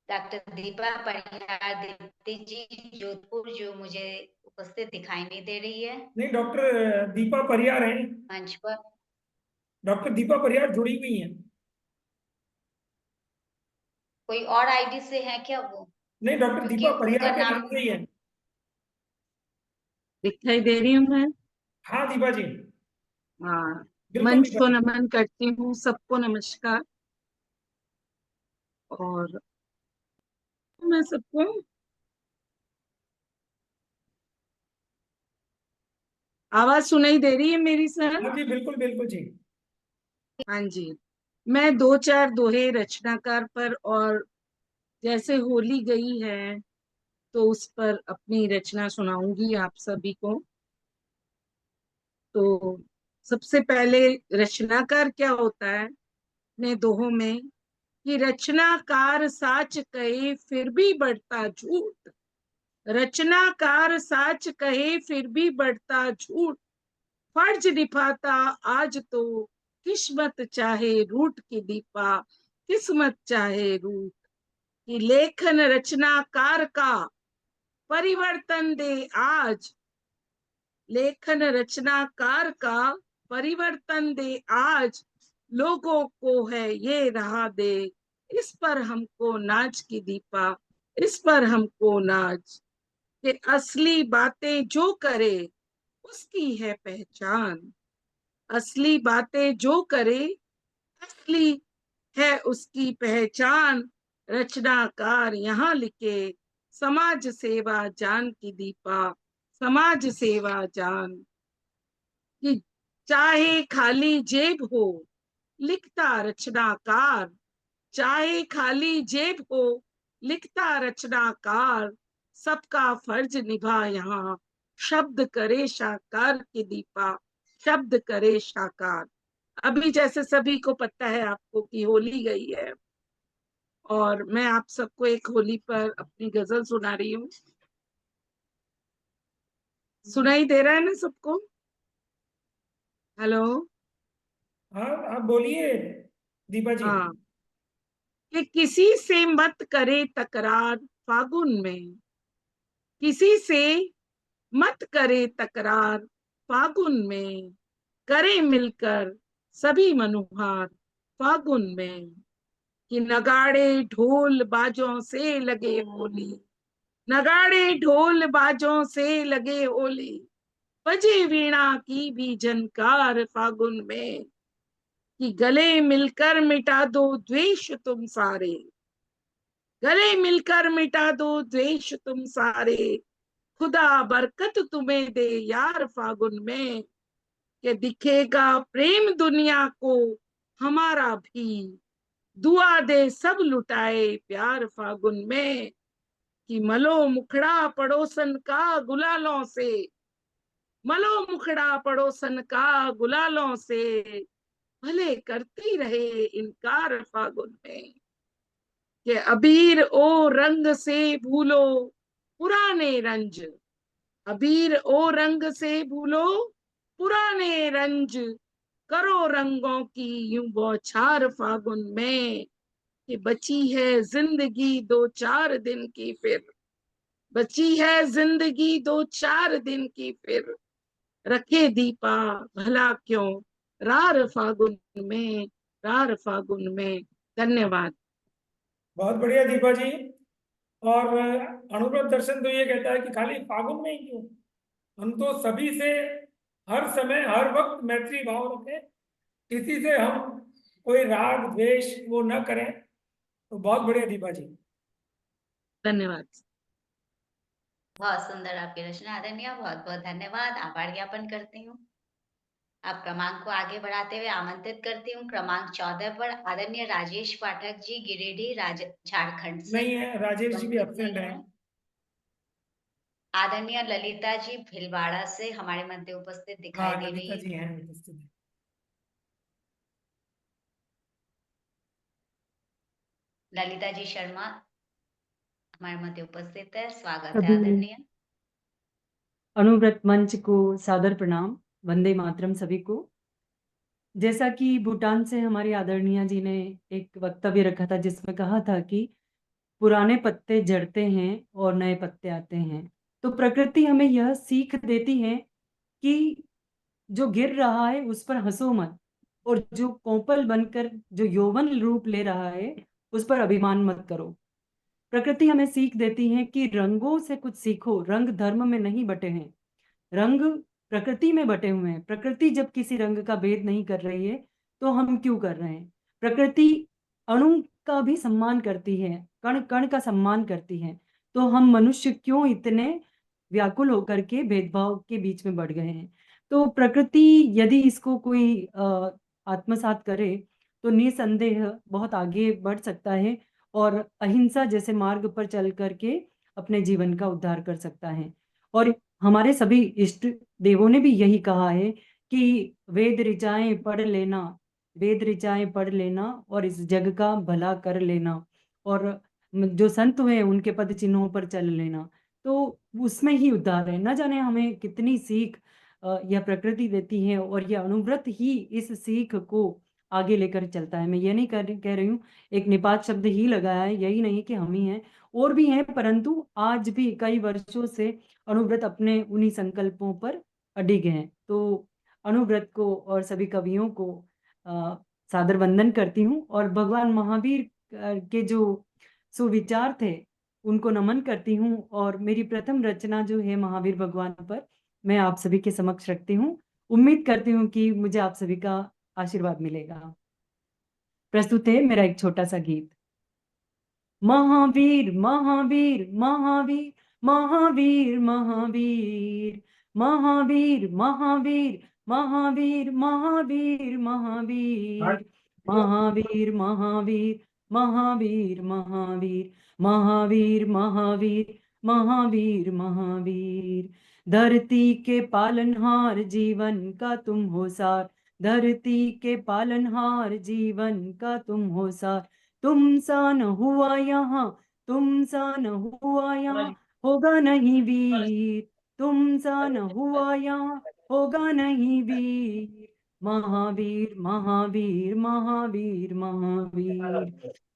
डॉक्टर दीपा परिहार दीप्ति जी जोधपुर, जो मुझे उपस्थित दिखाई नहीं दे रही है। नहीं, डॉक्टर दीपा परिहार है मंच पर, डॉक्टर दीपा परिहार जुड़ी हुई है। कोई और आईडी से है क्या वो? नहीं, डॉक्टर क्योंकि दीपा परिहार उनका के नाम नाम से ही है। दिखाई दे रही हूँ मैं। हाँ दीपा जी, हाँ, बिल्कुल मंच दीपा को जी। नमन करती हूँ, सबको नमस्कार। और मैं सबको आवाज सुनाई दे रही है मेरी सर? हाँ जी, बिल्कुल बिल्कुल जी। हाँ जी, मैं दो चार दोहे रचनाकार पर और जैसे होली गई है तो उस पर अपनी रचना सुनाऊंगी आप सभी को। तो सबसे पहले रचनाकार क्या होता है ने दोहों में, कि रचनाकार साच कहे फिर भी बढ़ता झूठ, रचनाकार साच कहे फिर भी बढ़ता झूठ। फर्ज निभाता आज तो किस्मत चाहे रूठ की दीपा, किस्मत चाहे रूठ। कि लेखन रचनाकार का परिवर्तन दे आज, लेखन रचनाकार का परिवर्तन दे आज, लोगों को है ये राह दे, इस पर हमको नाच की दीपा, इस पर हमको नाच। कि असली बातें जो करे उसकी है पहचान, असली बातें जो करे असली है उसकी पहचान। रचनाकार यहाँ लिखे, समाज सेवा जान की दीपा, समाज सेवा जान। कि चाहे खाली जेब हो लिखता रचनाकार, चाहे खाली जेब हो लिखता रचनाकार, सबका फर्ज निभा यहाँ, शब्द करे साकार की दीपा, शब्द करे साकार। अभी जैसे सभी को पता है आपको कि होली गई है, और मैं आप सबको एक होली पर अपनी गजल सुना रही हूँ। सुनाई दे रहा है ना सबको? हेलो? हाँ आप बोलिए दीपा जी। हाँ। कि किसी से मत करे तकरार फागुन में, किसी से मत करे तकरार फागुन में, करे मिलकर सभी मनुहार फागुन में। कि नगाड़े ढोल बाजों से लगे होली, नगाड़े ढोल बाजों से लगे होली, बजे वीणा की भी झनकार फागुन में। कि गले मिलकर मिटा दो द्वेष तुम सारे, गले मिलकर मिटा दो द्वेष तुम सारे, खुदा बरकत तुम्हें दे यार फागुन में। कि दिखेगा प्रेम दुनिया को हमारा भी, दुआ दे सब लुटाए प्यार फागुन में। कि मलो मुखड़ा पड़ोसन का गुलालों से, मलो मुखड़ा पड़ोसन का गुलालों से, भले करती रहे इनकार फागुन में। कि अबीर ओ रंग से भूलो पुराने रंज, अबीर ओ रंग से भूलो पुराने रंज, करो रंगों की यूं बौछार फागुन में। कि बची है जिंदगी दो चार दिन की फिर, बची है जिंदगी दो चार दिन की फिर, रखे दीपा भला क्यों रार फागुन में, रार फागुन में। धन्यवाद। बहुत बढ़िया दीपा जी। और अनुभव दर्शन तो ये कहता है कि खाली फागुन में ही क्यों, हम तो सभी से हर समय हर वक्त मैत्री भाव रखें, किसी से हम कोई राग द्वेष वो न करें। तो बहुत बढ़िया दीपा जी। धन्यवाद। बहुत सुंदर आपकी रचना आदरणीय, बहुत बहुत धन्यवाद। आभार ज्ञापन करती हूँ। अब क्रमांक को आगे बढ़ाते हुए आमंत्रित करती हूँ क्रमांक 14 पर आदरणीय राजेश पाठक जी, गिरिडीह झारखंड से। नहीं है, राजेश जी भी एब्सेंट है। आदरणीय ललिता जी भीलवाड़ा से हमारे मध्य उपस्थित दिखाई हाँ दे रही ललिता है। जी हैं उपस्थित। ललिता जी शर्मा हमारे मध्य उपस्थित है, स्वागत है सभी आदरणीय। अनुव्रत मंच को सादर प्रणाम, वंदे मातरम सभी को। जैसा कि भूटान से हमारी आदरणीय जी ने एक वक्तव्य रखा था जिसमें कहा था कि पुराने पत्ते झड़ते हैं और नए पत्ते आते हैं, तो प्रकृति हमें यह सीख देती है कि जो गिर रहा है उस पर हंसो मत, और जो कोपल बनकर जो यौवन रूप ले रहा है उस पर अभिमान मत करो। प्रकृति हमें सीख देती है कि रंगों से कुछ सीखो, रंग धर्म में नहीं बटे हैं, रंग प्रकृति में बटे हुए हैं। प्रकृति जब किसी रंग का भेद नहीं कर रही है तो हम क्यों कर रहे हैं? प्रकृति अणु का भी सम्मान करती है, कण कण का सम्मान करती है, तो हम मनुष्य क्यों इतने व्याकुल होकर के भेदभाव के बीच में बढ़ गए हैं? तो प्रकृति यदि इसको कोई आत्मसात करे तो निसंदेह बहुत आगे बढ़ सकता है और अहिंसा जैसे मार्ग पर चल करके अपने जीवन का उद्धार कर सकता है। और हमारे सभी इष्ट देवों ने भी यही कहा है कि वेद ऋचाएं पढ़ लेना, वेद ऋचाएं पढ़ लेना और इस जग का भला कर लेना, और जो संत हुए उनके पद चिन्हों पर चल लेना, तो उसमें ही उद्धार है। न जाने हमें कितनी सीख यह प्रकृति देती है, और यह अनुव्रत ही इस सीख को आगे लेकर चलता है। मैं ये नहीं कह रही हूँ एक निपात शब्द ही लगाया है, यही नहीं कि हम ही हैं, और भी हैं, परंतु आज भी कई वर्षों से अणुव्रत अपने उन्हीं संकल्पों पर अडिग हैं। तो अणुव्रत को और सभी कवियों को सादर वंदन करती हूँ, और भगवान महावीर के जो सुविचार थे उनको नमन करती हूँ। और मेरी प्रथम रचना जो है महावीर भगवान पर, मैं आप सभी के समक्ष रखती हूँ। उम्मीद करती हूँ कि मुझे आप सभी का आशीर्वाद मिलेगा। प्रस्तुत है मेरा एक छोटा सा गीत। महावीर महावीर महावीर महावीर महावीर महावीर महावीर महावीर महावीर महावीर महावीर महावीर महावीर महावीर महावीर महावीर महावीर महावीर। धरती के पालनहार जीवन का तुम हो सार, धरती के पालनहार जीवन का तुम हो सार। तुम सा न हुआ यहाँ, तुम सा न हुआ यहाँ, होगा नहीं वीर। तुम सा न हुआ यहाँ, होगा नहीं वीर। महावीर महावीर महावीर महावीर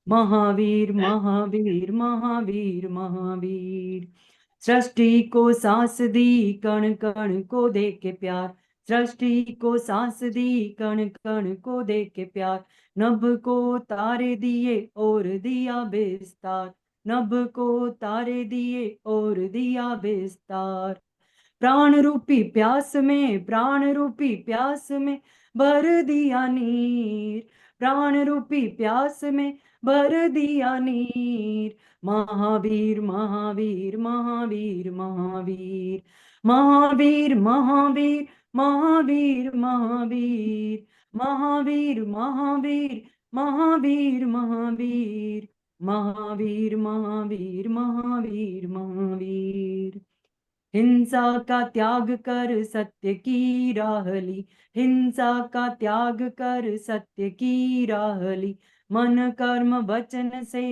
महावीर महावीर महावीर महावीर। सृष्टि को सांस दी, कण कण को दे के प्यार, सृष्टि को सांस दी, कण कण को दे के प्यार। नभ को तारे दिए और दिया विस्तार, नभ को तारे दिए और दिया विस्तार। प्राण रूपी प्यास में, प्राण रूपी प्यास में भर दिया नीर, प्राण रूपी प्यास में भर दिया नीर। महावीर महावीर महावीर महावीर महावीर महावीर महावीर महावीर महावीर महावीर महावीर महावीर महावीर महावीर महावीर महावीर। हिंसा का त्याग कर सत्य की राह ली, हिंसा का त्याग कर सत्य की राह ली। मन कर्म वचन से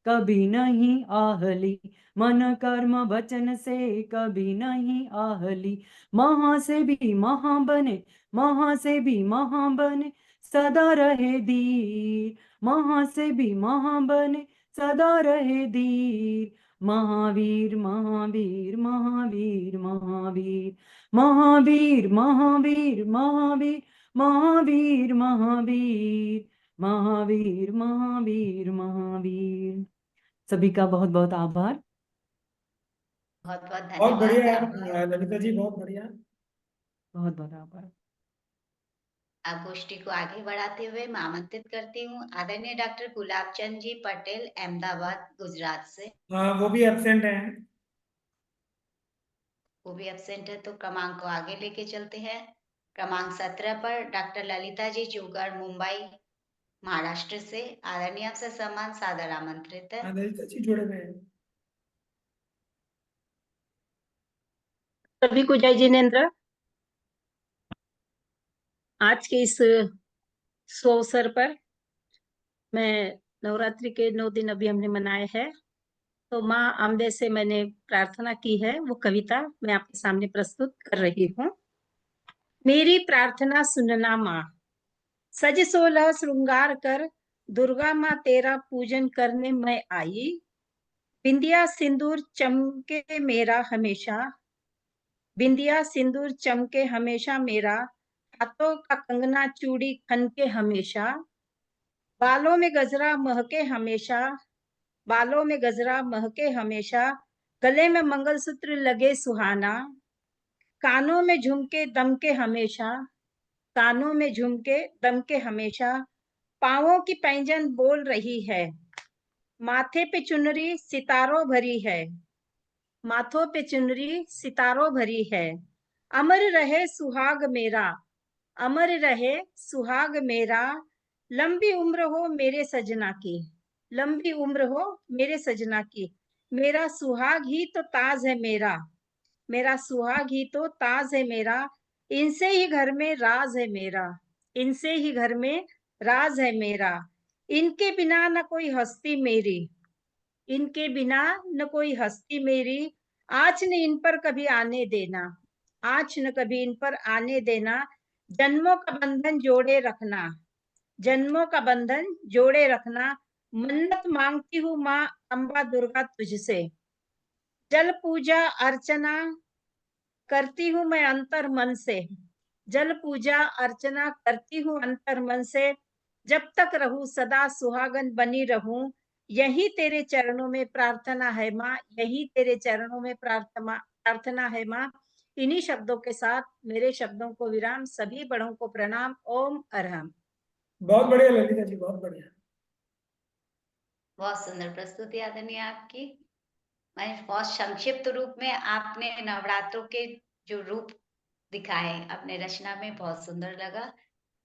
कभी नहीं आहली, मन कर्म वचन से कभी नहीं आहली। महा से भी महा बने, महा से भी महा बने, सदा रहे धीर। महा से भी महा बने, सदा रहे धीर। महावीर महावीर महावीर महावीर महावीर महावीर महावीर महावीर महावीर महावीर महावीर महावीर। सभी का बहुत बहुत आभार। बहुत बहुत बहुत बढ़िया धन्यवाद। है ललिता जी, बहुत बढ़िया। बहुत बहुत आभार। आप गोष्ठी को आगे बढ़ाते हुए मैं आमंत्रित करती हूँ आदरणीय डॉक्टर गुलाब चंद जी पटेल, अहमदाबाद गुजरात से। हाँ, वो भी एब्सेंट हैं। वो भी एब्सेंट है, तो क्रमांक को आगे लेके चलते हैं। क्रमांक 17 पर डॉक्टर ललिता जी चुगर, मुंबई महाराष्ट्र से। आदरणीय आपसे सम्मान सादर आमंत्रित है। हाँ, ललिता जी जुड़े हुए हैं। सभी को जय जिनेन्द्र। आज के इस शुभ अवसर पर मैं नवरात्रि के 9 दिन अभी हमने मनाए हैं, तो माँ अम्बे से मैंने प्रार्थना की है, वो कविता मैं आपके सामने प्रस्तुत कर रही हूँ। मेरी प्रार्थना सुनना माँ, सज सोलह श्रृंगार कर दुर्गा माँ तेरा पूजन करने मैं आई। बिंदिया सिंदूर चमके मेरा हमेशा, बिंदिया सिंदूर चमके हमेशा मेरा। हाथों का कंगना चूड़ी खनके हमेशा। बालों में गजरा महके हमेशा, बालों में गजरा महके हमेशा। गले में मंगलसूत्र लगे सुहाना, कानों में झुमके दमके हमेशा, कानों में झुमके दमके हमेशा। पाँवों की पैंजन बोल रही है, माथे पे चुनरी सितारों भरी है, माथों पे चुनरी सितारों भरी है। अमर रहे सुहाग मेरा, अमर रहे सुहाग मेरा। लंबी उम्र हो मेरे सजना की, लंबी उम्र हो मेरे सजना की। मेरा सुहाग ही तो ताज है मेरा, मेरा सुहाग ही तो ताज है मेरा। इनसे ही घर में राज है मेरा, इनसे ही घर में राज है मेरा। इनके बिना न कोई हस्ती मेरी, इनके बिना न कोई हस्ती मेरी। आँच न इन पर कभी आने देना, आँच न कभी इन पर आने देना। जन्मों का बंधन जोड़े रखना, जन्मों का बंधन जोड़े रखना, मन्नत मांगती हूँ माँ अम्बा दुर्गा तुझसे। जल पूजा अर्चना करती हूँ मैं अंतर मन से, जल पूजा अर्चना करती हूँ अंतर मन से, जब तक रहूं सदा सुहागन बनी रहूं, यही तेरे चरणों में प्रार्थना है माँ, यही तेरे चरणों में प्रार्थना है माँ। इन्हीं शब्दों के साथ मेरे शब्दों को विराम, सभी बड़ों को प्रणाम। ओम अरहम। बहुत बढ़िया ललिता जी, बहुत बढ़िया। बहुत सुंदर प्रस्तुति आदरणीय आपकी। मैं बहुत संक्षिप्त रूप में आपने नवरात्रों के जो रूप दिखाए अपने रचना में, बहुत सुंदर लगा।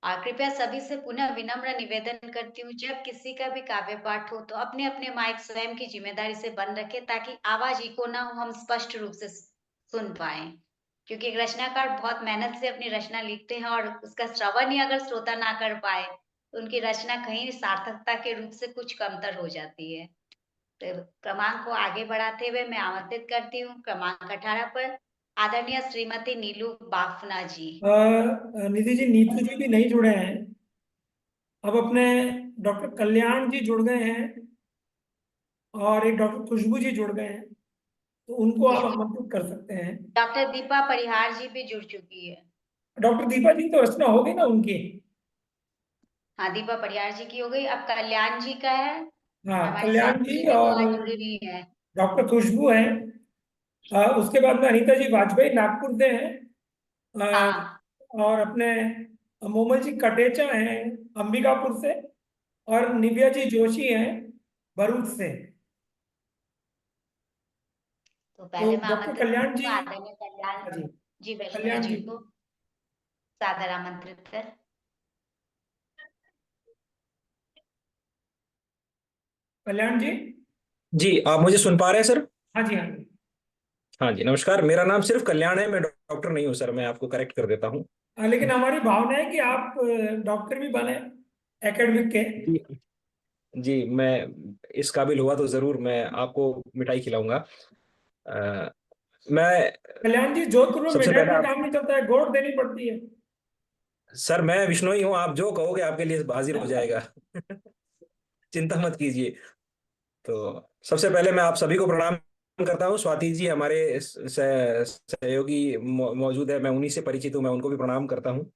और कृपया सभी से पुनः विनम्र निवेदन करती हूँ, जब किसी का भी काव्य पाठ हो तो अपने अपने माइक स्वयं की जिम्मेदारी से बंद रखें, ताकि आवाज इको ना हो, हम स्पष्ट रूप से सुन पाए। क्योंकि एक रचनाकार बहुत मेहनत से अपनी रचना लिखते हैं और उसका श्रवण ही अगर श्रोता ना कर पाए तो उनकी रचना कहीं सार्थकता के रूप से कुछ कमतर हो जाती है। तो क्रमांक को आगे बढ़ाते हुए मैं आमंत्रित करती हूँ क्रमांक 18 पर आदरणीय श्रीमती नीलू बाफना जी। निधि जी, नीतू जी भी नहीं जुड़े हैं। अब अपने डॉक्टर कल्याण जी जुड़ गए हैं और एक डॉक्टर खुशबू जी जुड़ गए हैं, तो उनको आप आमंत्रित कर सकते हैं। डॉक्टर दीपा परिहार जी भी जुड़ चुकी है। डॉक्टर दीपा जी तो रचना हो गई ना उनकी? हाँ, दीपा परिहार जी की हो गई, अब कल्याण जी का है। हाँ, हमारी कल्याण साथी जी भी तो और आज जुड़ी हुई है। डॉक्टर खुशबू हैं। उसके बाद में अनीता जी वाजपेयी नागपुर से हैं। हाँ, और अपने मोमल जी कटेचा हैं अंबिकापुर से, और निव्या जी जोशी हैं भरूच से। तो तो पहले मैं डॉक्टर आमंत्रित कल्याण जी, करूंगा आदरणीय कल्याण हाँ जी, जी वैष्णव कल्याण जी जी, को सादर आमंत्रित कर। कल्याण जी। जी, आप मुझे सुन पा रहे हैं सर? हाँ जी, हाँ जी। हाँ जी, नमस्कार। मेरा नाम सिर्फ कल्याण है, मैं डॉक्टर नहीं हूँ सर, मैं आपको करेक्ट कर देता हूँ। लेकिन हमारी भावना है कि आप डॉक्टर भी बने एकेडमिक के। जी जी, मैं इस काबिल हुआ तो जरूर मैं आपको मिठाई खिलाऊंगा। अ, मैं कल्याण जी, जोधपुर में सबसे मिठाई पहले का आप काम नहीं चलता है, गोड़ देनी पड़ती है। सर, मैं विष्णोई हूँ, आप जो कहोगे आपके लिए हाजिर हो जाएगा। चिंता मत कीजिए। तो सबसे पहले मैं आप सभी को प्रणाम करता हूँ। स्वाति जी हमारे सहयोगी मौजूद है, मैं उन्हीं से परिचित हूँ, मैं उनको भी प्रणाम करता हूँ।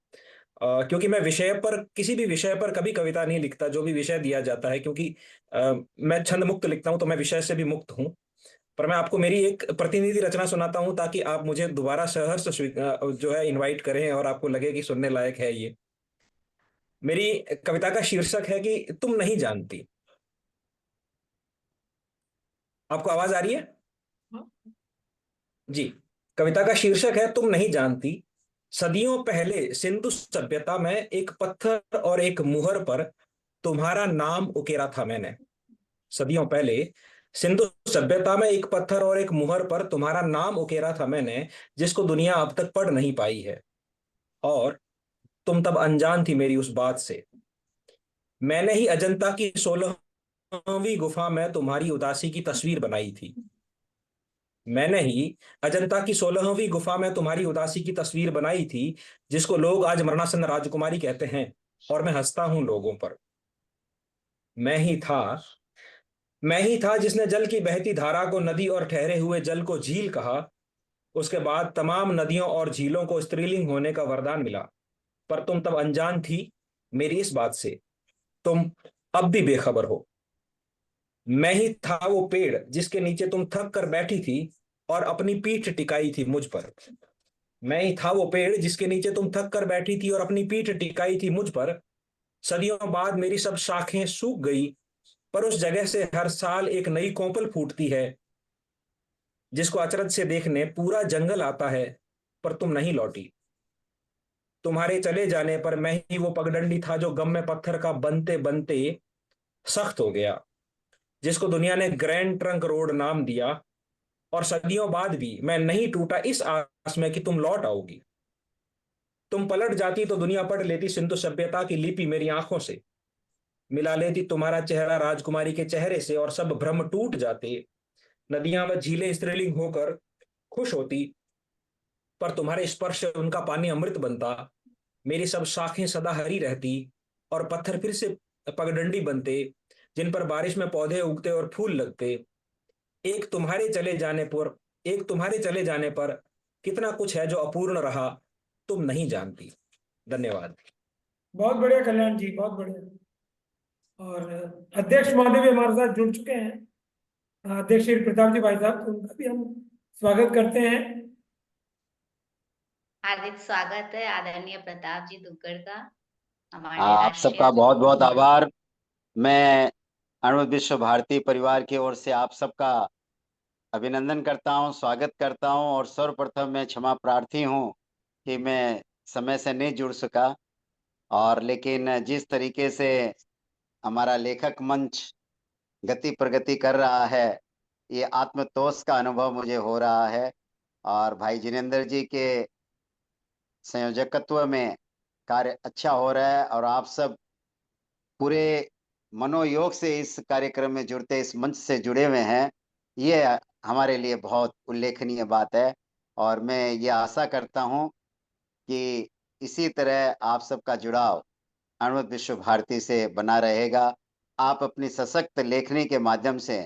क्योंकि मैं विषय पर, किसी भी विषय पर कभी कविता नहीं लिखता जो भी विषय दिया जाता है, क्योंकि मैं छंद मुक्त लिखता हूँ, तो मैं विषय से भी मुक्त हूँ। पर मैं आपको मेरी एक प्रतिनिधि रचना सुनाता हूँ, ताकि आप मुझे दोबारा सहर्ष जो है इनवाइट करें और आपको लगे कि सुनने लायक है ये। मेरी कविता का शीर्षक है कि तुम नहीं जानती। आपको आवाज आ रही है? जी। कविता का शीर्षक है तुम नहीं जानती। सदियों पहले सिंधु सभ्यता में एक पत्थर और एक मुहर पर तुम्हारा नाम उकेरा था मैंने। सदियों पहले सिंधु सभ्यता में एक पत्थर और एक मुहर पर तुम्हारा नाम उकेरा था मैंने, जिसको दुनिया अब तक पढ़ नहीं पाई है। और तुम तब अनजान थी मेरी उस बात से। मैंने ही अजंता की 16वीं गुफा में तुम्हारी उदासी की तस्वीर बनाई थी। मैंने ही अजंता की 16वीं गुफा में तुम्हारी उदासी की तस्वीर बनाई थी, जिसको लोग आज मरणासन्न राजकुमारी कहते हैं, और मैं हंसता हूं लोगों पर। मैं ही था मैं ही था जिसने जल की बहती धारा को नदी और ठहरे हुए जल को झील कहा। उसके बाद तमाम नदियों और झीलों को स्त्रीलिंग होने का वरदान मिला। पर तुम तब अनजान थी मेरी इस बात से। तुम अब भी बेखबर हो। मैं ही था वो पेड़ जिसके नीचे तुम थक कर बैठी थी और अपनी पीठ टिकाई थी मुझ पर। मैं ही था वो पेड़ जिसके नीचे तुम थक कर बैठी थी और अपनी पीठ टिकाई थी मुझ पर। सदियों बाद मेरी सब शाखें सूख गई, पर उस जगह से हर साल एक नई कोंपल फूटती है, जिसको अचरज से देखने पूरा जंगल आता है, पर तुम नहीं लौटी। तुम्हारे चले जाने पर मैं ही वो पगडंडी था जो गम में पत्थर का बनते बनते सख्त हो गया, जिसको दुनिया ने ग्रैंड ट्रंक रोड नाम दिया। और सदियों बाद भी मैं नहीं टूटा इस आस में कि तुम लौट आओगी। तुम पलट जाती तो दुनिया पढ़ लेती सिंधु सभ्यता की लिपि मेरी आंखों से, मिला लेती तुम्हारा चेहरा राजकुमारी के चेहरे से, और सब भ्रम टूट जाते। नदियां व झीलें स्त्रीलिंग होकर खुश होती, पर तुम्हारे स्पर्श से उनका पानी अमृत बनता। मेरी सब शाखें सदा हरी रहती, और पत्थर फिर से पगडंडी बनते, जिन पर बारिश में पौधे उगते और फूल लगते। एक तुम्हारे चले जाने पर कितना कुछ है जो अपूर्ण रहा, तुम नहीं जानती। धन्यवाद। बहुत बढ़िया कल्याण जी, बहुत बढ़िया। और अध्यक्ष महोदय भी हमारे साथ जुड़ चुके हैं, अध्यक्ष श्री प्रताप जी भाई साहब, तो उनका भी हम स्वागत करते हैं। हार्दिक स्वागत है आदरणीय प्रताप जी दुग्गड़ का हमारे आप राष्ट्रीय सबका बहुत बहुत आभार। मैं अणुवत विश्व भारती परिवार की ओर से आप सबका अभिनंदन करता हूं, स्वागत करता हूं और सर्वप्रथम मैं क्षमा प्रार्थी हूं कि मैं समय से नहीं जुड़ सका। और लेकिन जिस तरीके से हमारा लेखक मंच गति प्रगति कर रहा है, ये आत्मतोष का अनुभव मुझे हो रहा है। और भाई जिनेंद्र जी के संयोजकत्व में कार्य अच्छा हो रहा है और आप सब पूरे मनोयोग से इस कार्यक्रम में जुड़ते, इस मंच से जुड़े हुए हैं, ये हमारे लिए बहुत उल्लेखनीय बात है। और मैं ये आशा करता हूं कि इसी तरह आप सबका जुड़ाव अणुवत विश्व भारती से बना रहेगा। आप अपनी सशक्त लेखनी के माध्यम से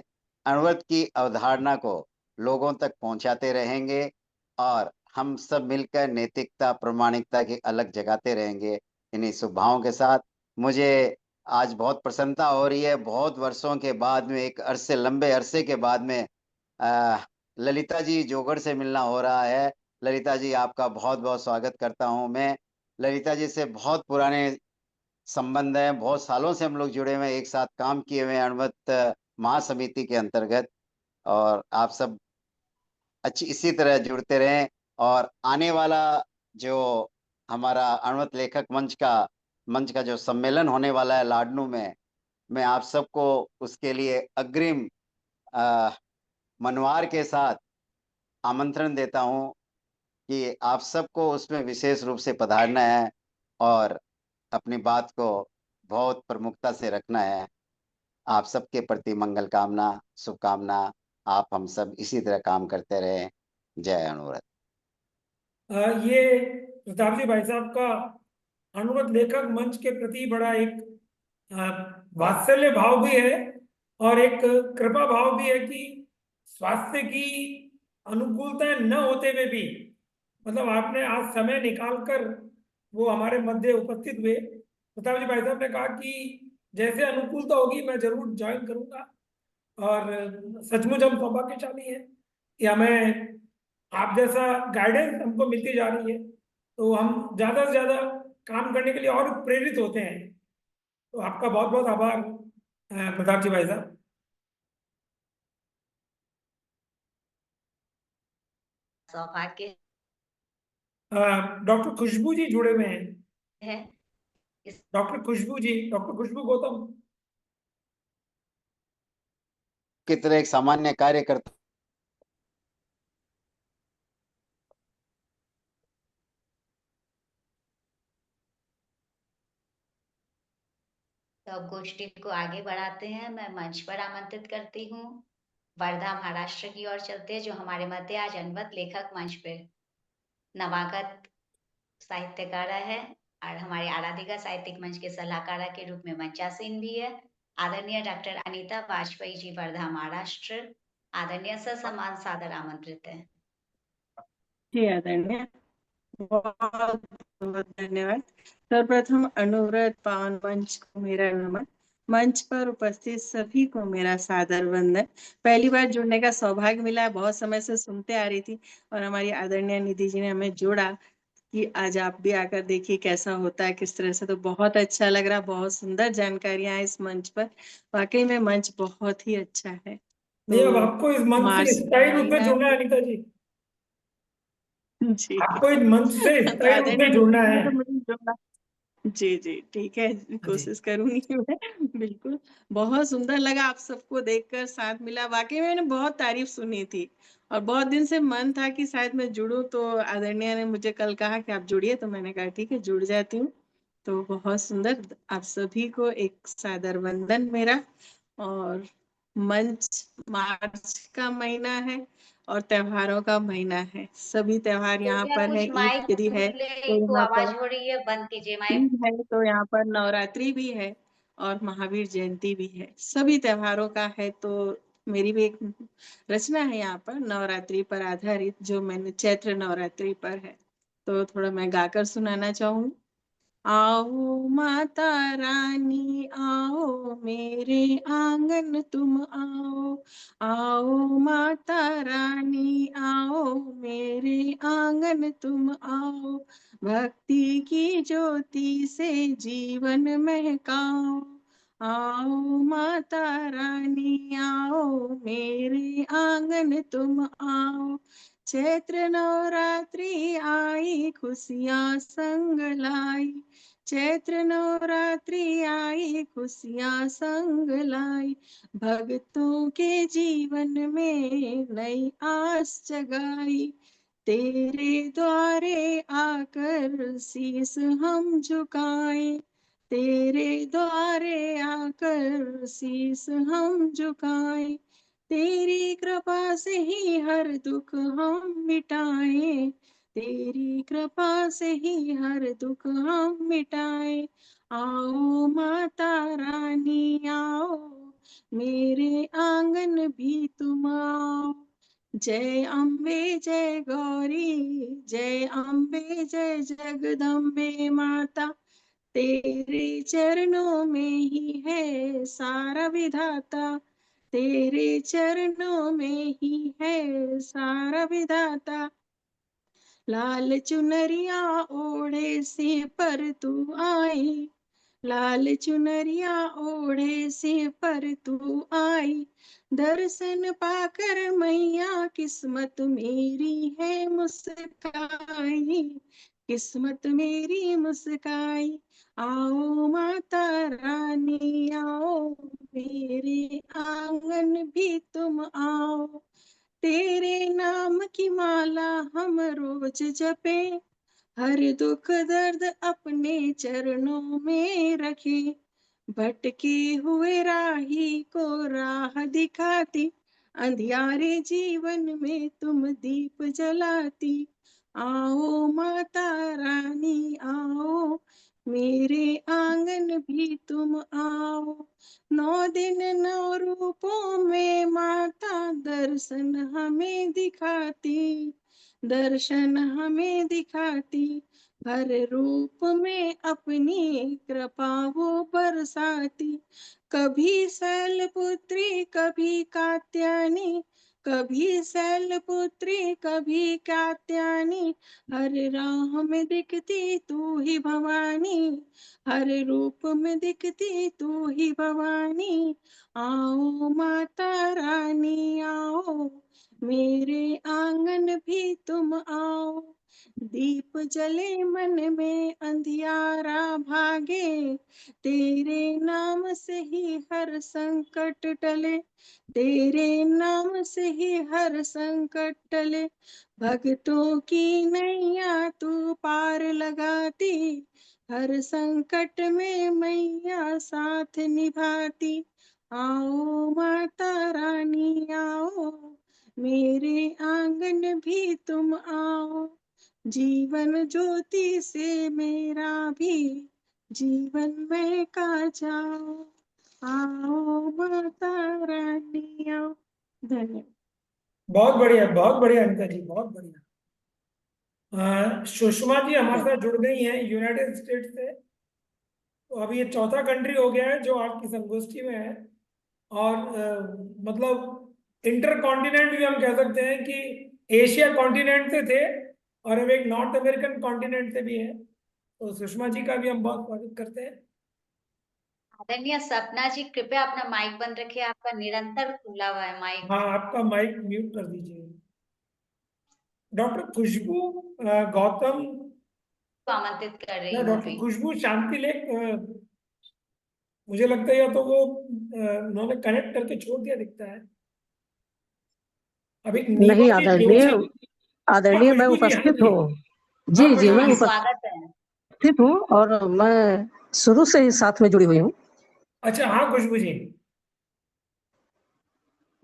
अणुवत की अवधारणा को लोगों तक पहुंचाते रहेंगे और हम सब मिलकर नैतिकता, प्रामाणिकता की अलग जगाते रहेंगे। इन्हीं शुभभावों के साथ मुझे आज बहुत प्रसन्नता हो रही है। बहुत वर्षों के बाद में, एक लंबे अरसे के बाद में ललिता जी जोगड़ से मिलना हो रहा है। ललिता जी, आपका बहुत बहुत स्वागत करता हूं। मैं ललिता जी से बहुत पुराने संबंध हैं, बहुत सालों से हम लोग जुड़े हुए हैं, एक साथ काम किए हुए हैं अणुवत महासमिति के अंतर्गत। और आप सब अच्छी इसी तरह जुड़ते रहें। और आने वाला जो हमारा अणुवत लेखक मंच का जो सम्मेलन होने वाला है लाडनू में, मैं आप सबको उसके लिए अग्रिम मनवार के साथ आमंत्रण देता हूं कि आप सबको उसमें विशेष रूप से पधारना है और अपनी बात को बहुत प्रमुखता से रखना है। आप सबके प्रति मंगल कामना, शुभकामना। आप हम सब इसी तरह काम करते रहें। जय अणुव्रत। ये प्रताप जी भाई साहब का अणुवत लेखक मंच के प्रति बड़ा एक वात्सल्य भाव भी है और एक कृपा भाव भी है कि स्वास्थ्य की अनुकूलताएं न होते हुए भी मतलब आपने आज समय निकालकर वो हमारे मध्य उपस्थित हुए। प्रताप जी भाई साहब ने कहा कि जैसे अनुकूलता होगी मैं जरूर ज्वाइन करूंगा और सचमुच हम सौभाग्यशाली हैं कि हमें आप जैसा गाइडेंस हमको मिलती जा रही है, तो हम ज्यादा से ज्यादा काम करने के लिए और प्रेरित होते हैं। तो आपका बहुत बहुत आभार प्रताप जी भाई साहब। सौभाग्य डॉक्टर खुशबू जी जुड़े हुए हैं। है डॉक्टर खुशबू गौतम की तरह एक सामान्य कार्यकर्ता तो अब गोष्ठी को आगे बढ़ाते हैं। मैं मंच पर आमंत्रित करती हूँ वर्धा महाराष्ट्र की ओर चलते हैं, जो हमारे मध्य आज अणुवत लेखक मंच पे नवागत साहित्यकार है और हमारे आराधिका साहित्यिक मंच के सलाहकार के रूप में मंचासीन भी है। आदरणीय डॉक्टर अनीता वाजपेयी जी, वर्धा महाराष्ट्र। आदरणीय ससम्मान सादर आमंत्रित है। जी आदरणीय, बहुत बहुत धन्यवाद। सर्वप्रथम अणुव्रत पावन मंच को मेरा नमन। मंच पर उपस्थित सभी को मेरा सादर वंदन। पहली बार जुड़ने का सौभाग्य मिला है, बहुत समय से सुनते आ रही थी और हमारी आदरणीय निधि जी ने हमें जोड़ा कि आज आप भी आकर देखिए कैसा होता है, किस तरह से। तो बहुत अच्छा लग रहा, बहुत सुंदर जानकारियां हैं इस मंच पर। वाकई में मंच बहुत ही अच्छा है। नहीं, अब तो आपको इस मंच से मार्च स्थायी रूप में महीना जुड़ना है अनीता जी। जी, आपको इस मंच से तो स्थायी रूप आदरणीय में जुड़ना निधि है। जी ने मुझे जोड़ा। जी जी, ठीक है, कोशिश करूंगी मैं। बिल्कुल, बहुत सुंदर लगा आप सबको देखकर, साथ मिला। वाकई में मैंने बहुत तारीफ सुनी थी और बहुत दिन से मन था कि शायद मैं जुड़ूं, तो आदरणीय ने मुझे कल कहा कि आप जुड़िए, तो मैंने कहा ठीक है, जुड़ जाती हूँ। तो बहुत सुंदर, आप सभी को एक सादर वंदन मेरा। और मंच मार्च का महीना है और त्योहारों का महीना है। सभी त्योहार यहाँ कृपया पर है। कुछ ईद माइक यदि है खोले, तो एक तो यहाँ आवाज पर हो रही है, बंद कीजिए माइक। ईद है तो यहाँ पर नवरात्रि भी है और महावीर जयंती भी है। सभी त्योहारों का है। तो मेरी भी एक रचना है यहाँ पर नवरात्रि पर आधारित, जो मैंने चैत्र नवरात्रि पर है, तो थोड़ा मैं गाकर सुनाना चाहूँ। आओ माता रानी आओ, मेरे आंगन तुम आओ। आओ माता रानी आओ, मेरे आंगन तुम आओ। भक्ति की ज्योति से जीवन महकाओ। आओ माता रानी आओ, मेरे आंगन तुम आओ। चैत्र नवरात्रि आई खुशियाँ संग लाई। चैत्र नवरात्रि आई खुशियाँ संग लाई। भक्तों के जीवन में नई आस जगाई। तेरे द्वारे आकर शीस हम झुकाए। तेरे द्वारे आकर शीस हम झुकाए। तेरी कृपा से ही हर दुख हम मिटाए। तेरी कृपा से ही हर दुख हम मिटाए। आओ माता रानी आओ, मेरे आंगन भी तुम आओ। जय अम्बे जय गौरी, जय अम्बे जय जगदम्बे माता। तेरे चरणों में ही है सारा विधाता। तेरे चरणों में ही है सारा विधाता। लाल चुनरिया ओढ़े सिर पर तू आई। लाल चुनरिया ओढ़े सिर पर तू आई। दर्शन पाकर मैया किस्मत मेरी है मुस्काई। किस्मत मेरी मुस्काई। आओ माता रानी आओ, मेरे आंगन भी तुम आओ। तेरे नाम की माला हम रोज जपे। हर दुख दर्द अपने चरणों में रखे। भटके हुए राही को राह दिखाती। अंधियारे जीवन में तुम दीप जलाती। आओ माता रानी आओ, मेरे आंगन भी तुम आओ। 9 दिन 9 रूपों में माता दर्शन हमें दिखाती। दर्शन हमें दिखाती। हर रूप में अपनी कृपा वो बरसाती। कभी शैलपुत्री कभी कात्यायनी। कभी शैलपुत्री कभी कात्यायनी। हर राह में दिखती तू ही भवानी। हर रूप में दिखती तू ही भवानी। आओ माता रानी आओ, मेरे आंगन भी तुम आओ। दीप जले मन में अंधियारा भागे। तेरे नाम से ही हर संकट टले। तेरे नाम से ही हर संकट टले। भक्तों की नैया तू पार लगाती। हर संकट में मैया साथ निभाती। आओ माता रानी आओ, मेरे आंगन भी तुम आओ। जीवन ज्योति से मेरा भी जीवन में का जाओ। आओ माता रानी आओ। धन्यवाद। बहुत बढ़िया अनिता जी, बहुत बढ़िया। सुषमा जी हमारे साथ जुड़ गई हैं यूनाइटेड स्टेट्स से। तो अभी ये चौथा कंट्री हो गया है जो आपकी संगोष्ठी में है। और मतलब इंटर कॉन्टिनेंट भी हम कह सकते हैं कि एशिया कॉन्टिनेंट से थे और अब एक नॉर्थ अमेरिकन कॉन्टिनेंट से भी है। तो सुषमा जी का भी हम बहुत स्वागत करते हैं। आदरणीय सपना जी, कृपया अपना माइक बंद रखिए, आपका निरंतर खुला हुआ है माइक। हाँ, आपका माइक म्यूट कर दीजिए। डॉक्टर खुशबू गौतम आमंत्रित कर रही या हूँ डॉक्टर अभी। खुशबू शांति लेख, मुझे लगता है या तो वो उन्होंने कनेक्ट करके छोड़ दिया दिखता है। अभी नहीं नीमा जी जोशी। आदरणीय मैं खुशबू जी, हाँ उपस्थित जी। हूँ। हाँ, जी जी मैं खुशबू जी। स्वागत है। उपस्थित हूँ और मैं शुरू से ही साथ में जुड़ी हुई हूँ। अच्छा, हाँ खुशबू जी।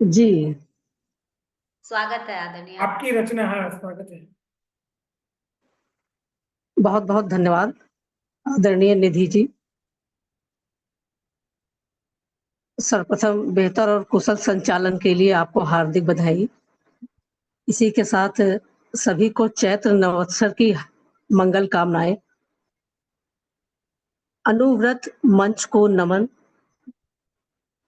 जी स्वागत है आदरणीय। आपकी रचना। हाँ, स्वागत है। बहुत बहुत धन्यवाद आदरणीय निधि जी। सर्वप्रथम बेहतर और कुशल संचालन के लिए आपको हार्दिक बधाई। इसी के साथ सभी को चैत्र नवोत्सव की मंगल कामनाएं। अनुव्रत मंच को नमन।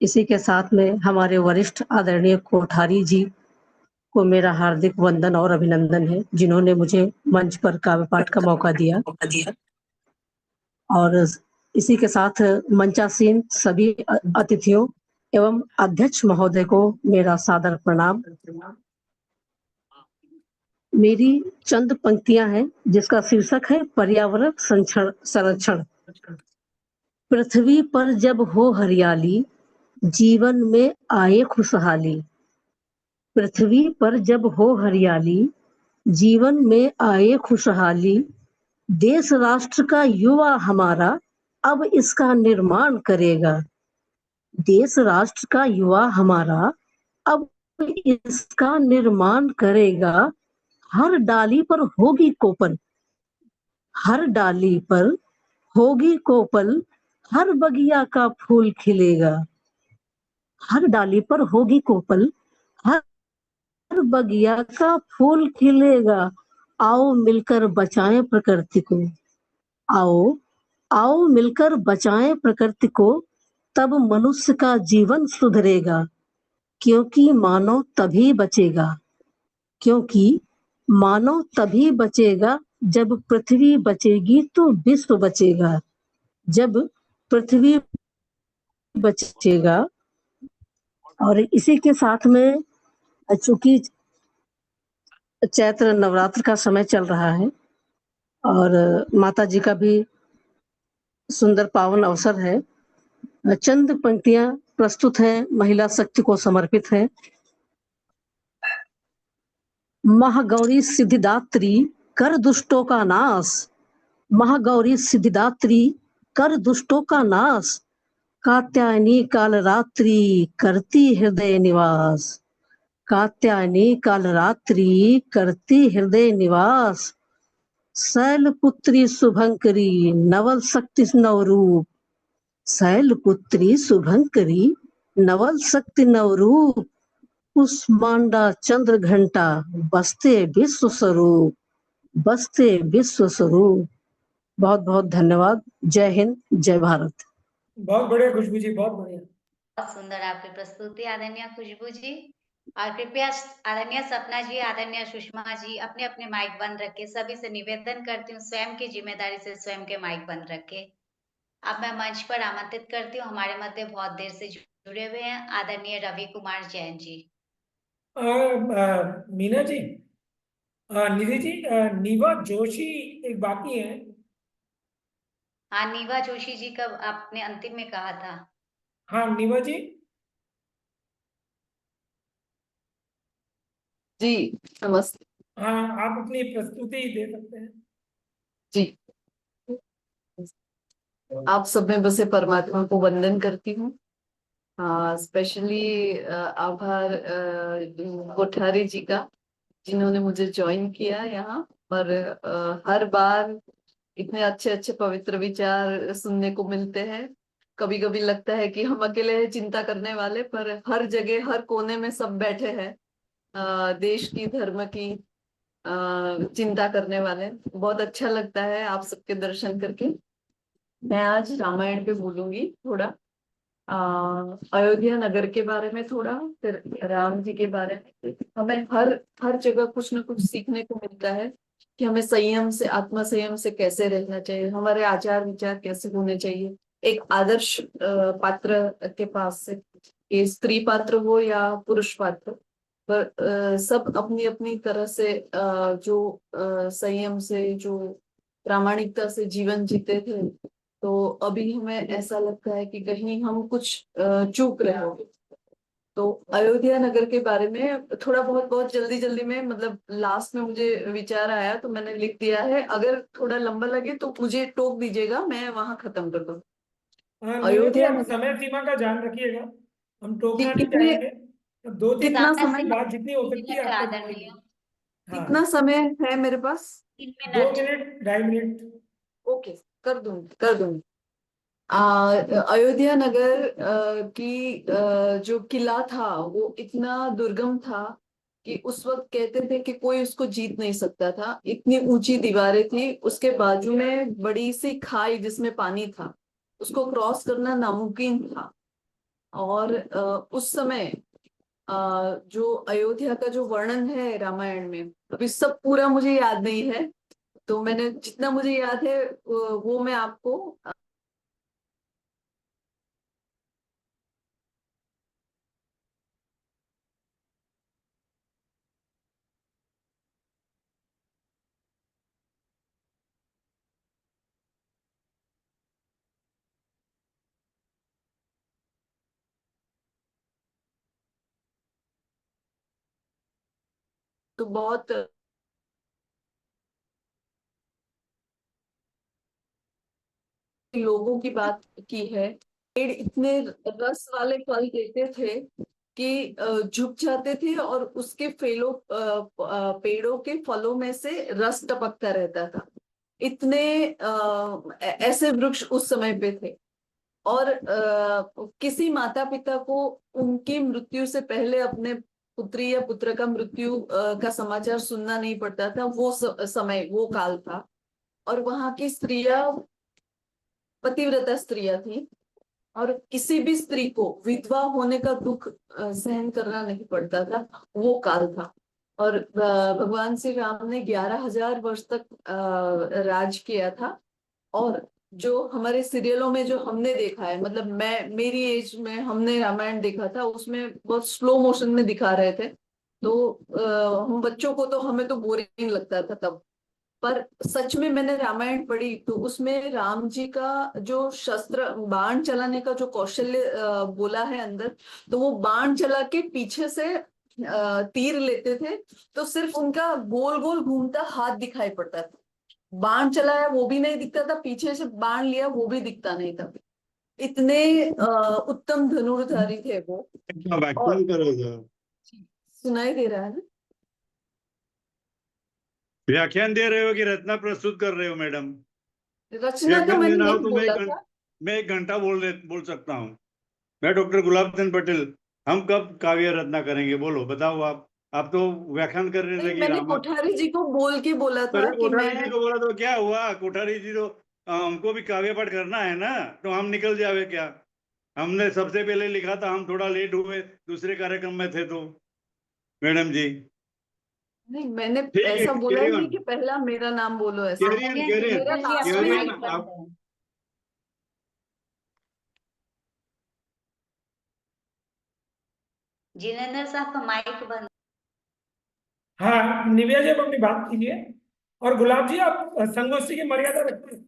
इसी के साथ में हमारे वरिष्ठ आदरणीय कोठारी जी को मेरा हार्दिक वंदन और अभिनंदन है, जिन्होंने मुझे मंच पर काव्य पाठ का मौका दिया। और इसी के साथ मंचासीन सभी अतिथियों एवं अध्यक्ष महोदय को मेरा सादर प्रणाम। मेरी चंद पंक्तियां हैं जिसका शीर्षक है पर्यावरण संरक्षण। पृथ्वी पर जब हो हरियाली, जीवन में आए खुशहाली। पृथ्वी पर जब हो हरियाली, जीवन में आए खुशहाली। देश राष्ट्र का युवा हमारा अब इसका निर्माण करेगा। देश राष्ट्र का युवा हमारा अब इसका निर्माण करेगा। हर डाली पर होगी कोपल, हर डाली पर होगी कोपल। हर बगिया का फूल खिलेगा। हर डाली पर होगी कोपल, हर बगिया का फूल खिलेगा। आओ मिलकर बचाएं प्रकृति को। आओ आओ मिलकर बचाएं प्रकृति को। तब मनुष्य का जीवन सुधरेगा। क्योंकि मानव तभी बचेगा। क्योंकि मानव तभी बचेगा जब पृथ्वी बचेगी तो विश्व बचेगा। जब पृथ्वी बचेगा। और इसी के साथ में चूंकि चैत्र नवरात्र का समय चल रहा है और माता जी का भी सुंदर पावन अवसर है, चंद पंक्तियां प्रस्तुत हैं, महिला शक्ति को समर्पित है। महागौरी सिद्धिदात्री कर दुष्टों का नाश। महागौरी सिद्धिदात्री कर दुष्टों का नाश। कात्यायनी कालरात्रि करती हृदय निवास। कात्यायनी कालरात्रि करती हृदय निवास। शैलपुत्री शुभंकरी नवल शक्ति नवरूप। शैलपुत्री शुभंकरी नवल शक्ति नवरूप। कुष्मांडा चंद्र घंटा बसते विश्व स्वरूप। बसते विश्व स्वरूप। बहुत बहुत धन्यवाद। जय हिंद, जय भारत। बहुत बढ़िया खुशबू जी, बहुत बढ़िया। बहुत सुंदर आपकी प्रस्तुति आदरणीय खुशबू जी। और कृपया आदरणीय सपना जी, आदरणीय सुषमा जी अपने अपने माइक बंद रखे। सभी से निवेदन करती हूँ स्वयं की जिम्मेदारी से स्वयं के माइक बंद रखे। अब मैं मंच पर आमंत्रित करती हूँ, हमारे मध्य बहुत देर से जुड़े हुए हैं आदरणीय रवि कुमार जैन जी। मीना जी, निधि जी, नीवा जोशी एक बाकी है। हाँ, नीवा जोशी जी का आपने अंतिम में कहा था। हाँ, नीवा जी। जी नमस्ते। हाँ, आप अपनी प्रस्तुति दे सकते हैं। जी, आप सब में बसे परमात्मा को वंदन करती हूँ। स्पेशली आभार कोठारी जी का, जिन्होंने मुझे ज्वाइन किया यहाँ पर। हर बार इतने अच्छे अच्छे पवित्र विचार सुनने को मिलते हैं। कभी कभी लगता है कि हम अकेले हैं चिंता करने वाले, पर हर जगह हर कोने में सब बैठे हैं देश की, धर्म की चिंता करने वाले। बहुत अच्छा लगता है आप सबके दर्शन करके। मैं आज रामायण पे बोलूंगी थोड़ा, अयोध्या नगर के बारे में थोड़ा, फिर राम जी के बारे में। हमें हर जगह कुछ न कुछ सीखने को मिलता है कि हमें संयम से, आत्म संयम से कैसे रहना चाहिए, हमारे आचार विचार कैसे होने चाहिए एक आदर्श पात्र के पास से, ये स्त्री पात्र हो या पुरुष पात्र, पर सब अपनी अपनी तरह से जो संयम से, जो प्रामाणिकता से जीवन जीते थे। तो अभी हमें ऐसा लगता है कि कहीं हम कुछ चूक रहे हो। तो अयोध्या नगर के बारे में थोड़ा बहुत जल्दी जल्दी में, मतलब लास्ट में मुझे विचार आया तो मैंने लिख दिया है। अगर थोड़ा लंबा लगे तो मुझे टोक दीजिएगा, मैं वहां खत्म कर दूँ। अयोध्या, आप समय सीमा का ध्यान रखिएगा, हम टोकना नहीं कितने चाहेंगे। दो तीन कितना मिनट समय की बात जितनी हो सकती है आपको आदरणीय। हाँ कितना समय है मेरे पास? 3 2 मिनट। Minute 2.5 minute. ओके, कर दूंगी। अयोध्या नगर की जो किला था वो इतना दुर्गम था कि उस वक्त कहते थे कि कोई उसको जीत नहीं सकता था। इतनी ऊंची दीवारें थी, उसके बाजू में बड़ी सी खाई जिसमें पानी था, उसको क्रॉस करना नामुमकिन था। और उस समय जो अयोध्या का जो वर्णन है रामायण में, अभी सब पूरा मुझे याद नहीं है, तो मैंने जितना मुझे याद है वो मैं आपको तो बहुत लोगों की बात की है। पेड़ इतने रस वाले फल देते थे कि झुक जाते थे और उसके पेड़ों के फलों में से रस टपकता रहता था। इतने ऐसे वृक्ष उस समय पे थे। और किसी माता पिता को उनकी मृत्यु से पहले अपने पुत्री या पुत्र का मृत्यु का समाचार सुनना नहीं पड़ता था। वो समय, वो काल था। और वहां की स्त्रियां पतिव्रता स्त्रियां थी, और किसी भी स्त्री को विधवा होने का दुख सहन करना नहीं पड़ता था। वो काल था। और भगवान श्री राम ने 11,000 वर्ष तक राज किया था। और जो हमारे सीरियलों में जो हमने देखा है, मतलब मेरी एज में हमने रामायण देखा था, उसमें बहुत स्लो मोशन में दिखा रहे थे। तो हम बच्चों को तो, हमें तो बोरिंग लगता था तब। पर सच में मैंने रामायण पढ़ी तो उसमें राम जी का जो शस्त्र बाण चलाने का जो कौशल्य बोला है अंदर, तो वो बाण चला के पीछे से तीर लेते थे, तो सिर्फ उनका गोल गोल घूमता हाथ दिखाई पड़ता था। बाण चलाया वो भी नहीं दिखता था, पीछे से बाण लिया वो भी दिखता नहीं था। इतने उत्तम धनुर्धारी थे वो। और सुनाई दे रहा है ना? व्याख्यान दे रहे हो कि रचना प्रस्तुत कर रहे हो मैडम? रचना तो मैंने नहीं बोला था। मैं 1 घंटा बोल सकता हूँ। मैं डॉक्टर गुलाब चंद पटेल। हम कब काव्य रचना करेंगे? बोलो, बताओ आप तो व्याख्यान कर रहे थे कि मैंने कोठारी जी को बोल के बोला था अरे कि कोठारी मैं जी को बोला तो क्या हुआ? कोठारी जी तो हमको भी काव्य पाठ करना है ना, तो हम निकल जावे क्या? हमने सबसे पहले लिखा था, हम थोड़ा लेट हुए, दूसरे कार्यक्रम में थे तो मैडम जी। नहीं, मैंने ठीक है, ऐसा बोला ही कैरी नहीं ऑन, कि पहला मेरा नाम बोलो ऐसा। मेरा लास्ट कैरी में ऑन, आप जिनेंद्र साहब का माइक बंद। हाँ निव्या जी, आप अपनी बात कीजिए। और गुलाब जी, आप संगोष्ठी की मर्यादा रखिए।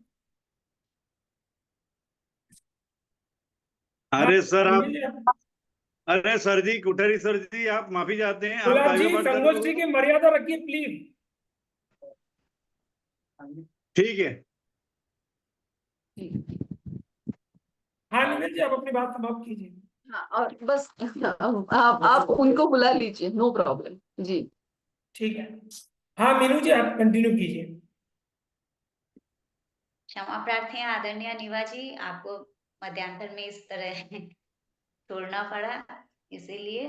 अरे सर निव्या आप, जी, अरे सर जी, कोठारी सर जी, आप माफी चाहते हैं, आप गुलाब जी, काव्य पाठ कर रहे संगोष्ठी हो। की मर्यादा रखिए प्लीज। ठीक है। हाँ निव्या जी, आप अपनी बात समाप्त कीजिए। हाँ, और बस आप उनको बुला लीजिए, नो प्रॉब्लम जी। ठीक है। हाँ मीनू जी, आप कंटिन्यू कीजिए। क्षमा प्रार्थी हैं आदरणीय निवा जी, आपको मध्यांतर में इस तरह छोड़ना पड़ा, इसीलिए।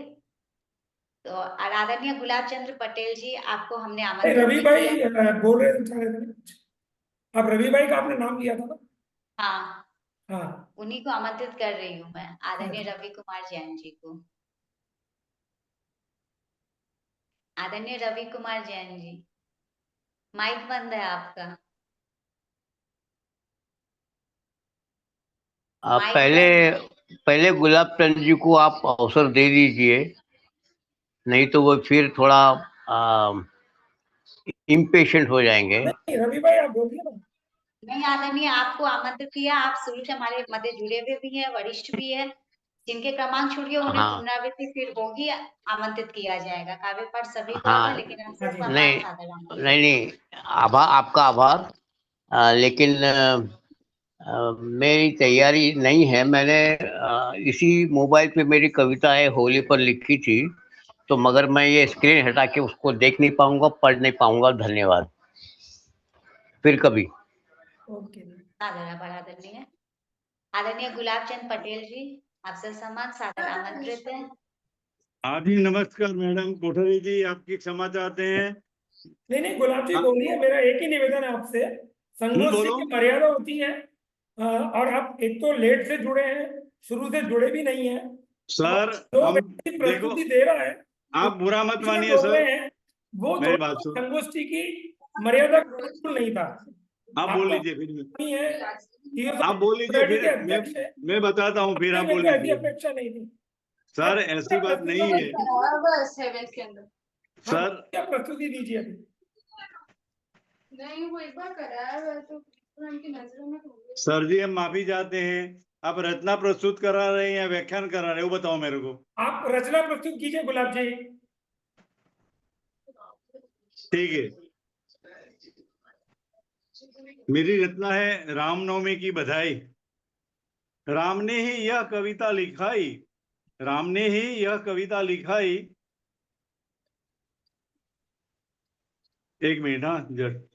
तो आदरणीय गुलाब चंद्र पटेल जी, आपको हमने आमंत्रित रवि नहीं भाई किया। बोल रहे थे, आप रवि भाई का आपने नाम लिया था ना? हाँ, हाँ, उन्हीं को आमंत्रित कर रही हूँ मैं, आदरणीय रवि कुमार जैन जी को। आदरणीय रवि कुमार जैन जी, माइक बंद है आपका। आप पहले गुलाब चंद जी को आप अवसर दे दीजिए, नहीं तो वो फिर थोड़ा इम्पेशेंट हो जाएंगे। नहीं रवि भाई, आप बोलिए ना। नहीं आदरणीय, आपको आमंत्रित किया, आप शुरू से हमारे मध्य जुड़े हुए भी हैं, वरिष्ठ भी है। जिनके क्रमांक छूट गए उन्हें हाँ पुनरावृत्ति फिर होगी, आमंत्रित किया जाएगा। काव्य पाठ सभी को आता हाँ, है, लेकिन हम सबका नहीं पाठ सादर आमंत्रित। नहीं नहीं, आभार, आपका आभार। लेकिन मेरी तैयारी नहीं है। मैंने इसी मोबाइल पे मेरी कविता है होली पर लिखी थी, तो मगर मैं ये स्क्रीन हटा के उसको देख नहीं पाऊंगा, पढ़ नहीं पाऊंगा। धन्यवाद, फिर कभी। ओके। सादर आभार आदरणीय। आदरणीय गुलाब चंद पटेल जी, आपसे सम्मान सादर आमंत्रित है। हाँ जी, नमस्कार मैडम कोठारी जी, आपकी क्षमा चाहते हैं। नहीं गुलाब जी बोलिए, मेरा एक ही निवेदन है आपसे। संगोष्ठी बोलो। की मर्यादा होती है, और आप एक तो लेट से जुड़े हैं, शुरू से जुड़े भी नहीं है सर जो हम व्यक्ति देखो, प्रस्तुति दे रहा है, आप बुरा मत उसमें मानिए बोल सर, रहे हैं, वो मेरी थोड़ा बात सुनो। संगोष्ठी की मर्यादा बिल्कुल नहीं था। आप बोल आपको लीजिए फिर। नहीं है कि ये आप बोल लीजिए सोसाइटी फिर, के अध्यक्ष है, मैं बताता हूँ, फिर आप बोल मेरी ऐसी लीजिए। अपेक्षा नहीं थी। सर ऐसी बात नहीं है सर। क्या प्रस्तुति दीजिए अभी। नहीं, वो एक बार कराया तो उनकी नजरों में सर जी हम माफी चाहते हैं, आप रचना प्रस्तुत करा रहे हैं या व्याख्यान करा रहे हैं, वो बताओ मेरे को। आप रचना प्रस्तुत कीजिए गुलाब जी। ठीक है, मेरी रचना है रामनवमी की बधाई। राम ने ही यह कविता लिखाई, राम ने ही यह कविता लिखाई। एक मिनट, हाँ जट।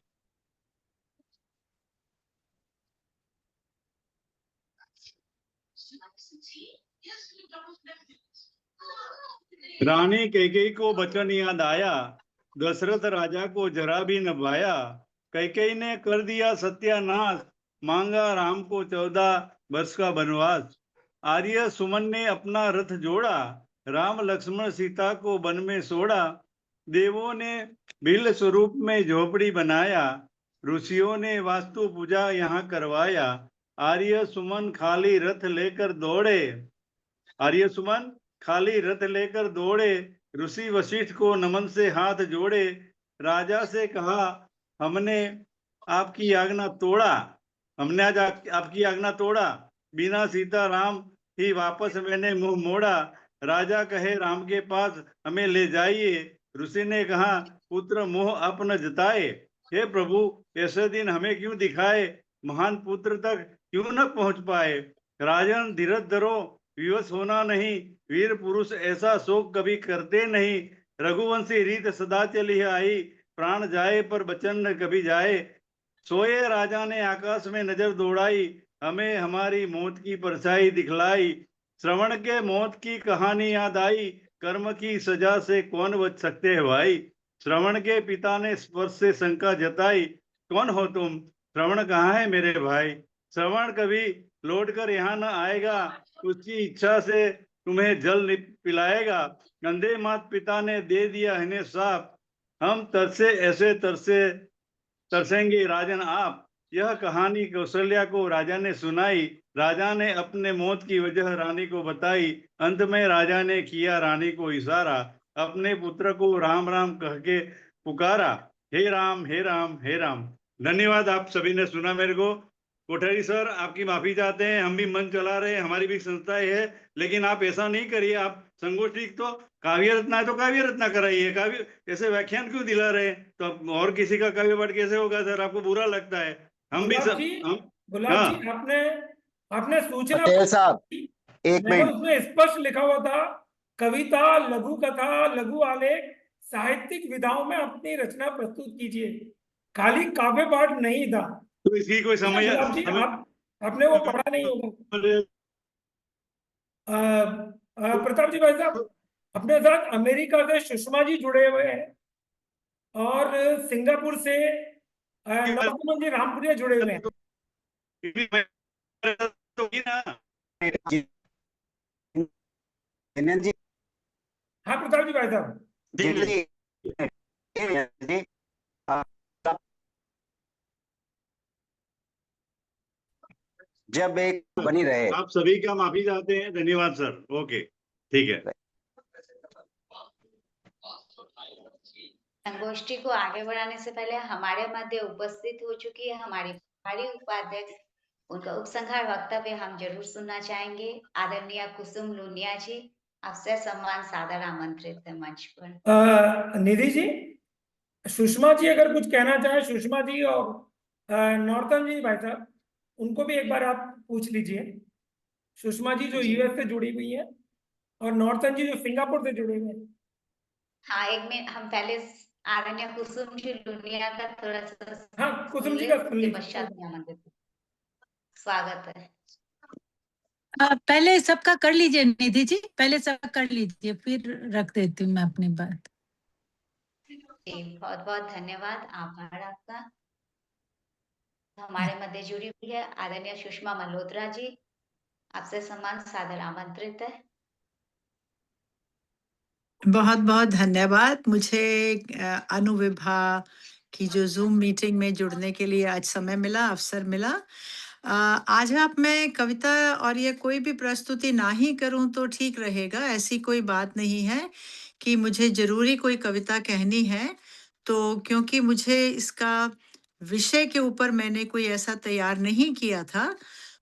रानी कैकेयी को वचन याद आया, दशरथ राजा को जरा भी न भाया। कैकेयी ने कर दिया सत्यानाश, मांगा राम को 14 वर्ष का वनवास। आर्य सुमन ने अपना रथ जोड़ा, राम लक्ष्मण सीता को वन में छोड़ा। देवों ने भिल स्वरूप में झोपड़ी बनाया, ऋषियों ने वास्तु पूजा यहाँ करवाया। आर्य सुमन खाली रथ लेकर दौड़े, आर्य सुमन खाली रथ लेकर दौड़े। ऋषि वशिष्ठ को नमन से हाथ जोड़े। राजा से कहा हमने आपकी आज्ञा तोड़ा, हमने आज आपकी आज्ञा तोड़ा। बिना सीता राम ही वापस मैंने मुंह मोड़ा। राजा कहे राम के पास हमें ले जाइए। ऋषि ने कहा पुत्र मोह अपना जताए। हे प्रभु ऐसे दिन हमें क्यों दिखाए, महान पुत्र तक क्यों न पहुंच पाए। राजन धीरज धरो, विवश होना नहीं, वीर पुरुष ऐसा शोक कभी करते नहीं। रघुवंशी रीत सदा चली आई, प्राण जाए पर वचन न कभी जाए। सोए राजा ने आकाश में नजर दौड़ाई, हमें हमारी मौत की परछाई दिखलाई। श्रवण के मौत की कहानी याद आई, कर्म की सजा से कौन बच सकते हैं भाई। श्रवण के पिता ने स्पर्श से शंका जताई, कौन हो तुम, श्रवण कहाँ है मेरे भाई। श्रवण कभी लौट कर यहाँ न आएगा, उसकी इच्छा से तुम्हें जल पिलाएगा। अंधे माता पिता ने दे दिया इन्हें साफ, हम तरसे ऐसे तरसेंगे राजन आप। यह कहानी कौशल्या को राजा ने सुनाई, राजा ने अपने मौत की वजह रानी को बताई। अंत में राजा ने किया रानी को इशारा, अपने पुत्र को राम राम कह के पुकारा। हे राम हे राम हे राम। धन्यवाद, आप सभी ने सुना मेरे को। कोठारी सर आपकी माफी चाहते हैं, हम भी मन चला रहे हैं, हमारी भी संस्थाएं है, लेकिन आप ऐसा नहीं करिए। आप संगोष्ठी तो काव्य रत्ना है तो काव्य रत्ना कराइए, काव्य ऐसे व्याख्यान क्यों दिला रहे हैं। तो और किसी का काव्य पाठ कैसे होगा सर, आपको बुरा लगता है। हम भी सब गुलाब जी आपने सूचना पटेल साहब एक मैंने मिनट। उसमें स्पष्ट लिखा हुआ था, कविता, लघु कथा, लघु आलेख, साहित्यिक विधाओं में अपनी रचना प्रस्तुत कीजिए, खाली काव्य पाठ नहीं था। तो इसकी कोई समय गुलाब जी आपने वो पढ़ा नहीं होगा। प्रताप जी भाई साहब, अपने साथ अमेरिका से सुषमा जी जुड़े हुए हैं और सिंगापुर से नवकुमार जी रामपुरिया जुड़े हुए हैं। जी हाँ प्रताप जी भाई साहब जी जब एक बनी रहे। आप सभी का माफी चाहते हैं, धन्यवाद सर। ओके ठीक है। संगोष्ठी को आगे बढ़ाने से पहले हमारे मध्य उपस्थित हो चुकी है हमारी उपाध्यक्ष, उनका उपसंहार वक्तव्य हम जरूर सुनना चाहेंगे। आदरणीय कुसुम लूनिया जी, आपसे सम्मान सादर आमंत्रित है मंच पर। निधि जी, सुषमा जी अगर कुछ कहना चाहे, सुषमा जी और नॉर्थन जी भाई साहब। उनको भी एक बार आप पूछ लीजिए। सुषमा जी जो यूएस से जुड़ी हुई है और नॉर्थन जी जो सिंगापुर से जुड़े हुए हैं। हाँ, एक मिनट, हम पहले आदरणीय कुसुम जी लुनिया का थोड़ा सा हाँ, कुसुम सुन जी ले, का सुन उसके लीजिए। पश्चात मैं आमंत्रित हूँ। स्वागत है। पहले सबका कर लीजिए निधि जी, पहले सबका कर लीजिए, फिर रख देती हूँ मैं अपनी बात। जी, बहुत बहुत धन्यवाद, आभार आपका। हमारे मध्य जुड़ी हुई है आदरणीय सुषमा मल्होत्रा जी, आपसे सम्मान सादर आमंत्रित है। बहुत बहुत धन्यवाद। मुझे अनुविभा की जो जूम मीटिंग में जुड़ने के लिए आज समय मिला, अवसर मिला। आज आप मैं कविता और ये कोई भी प्रस्तुति ना ही करूं तो ठीक रहेगा, ऐसी कोई बात नहीं है कि मुझे जरूरी कोई कविता कहनी है। तो क्योंकि मुझे इसका विषय के ऊपर मैंने कोई ऐसा तैयार नहीं किया था,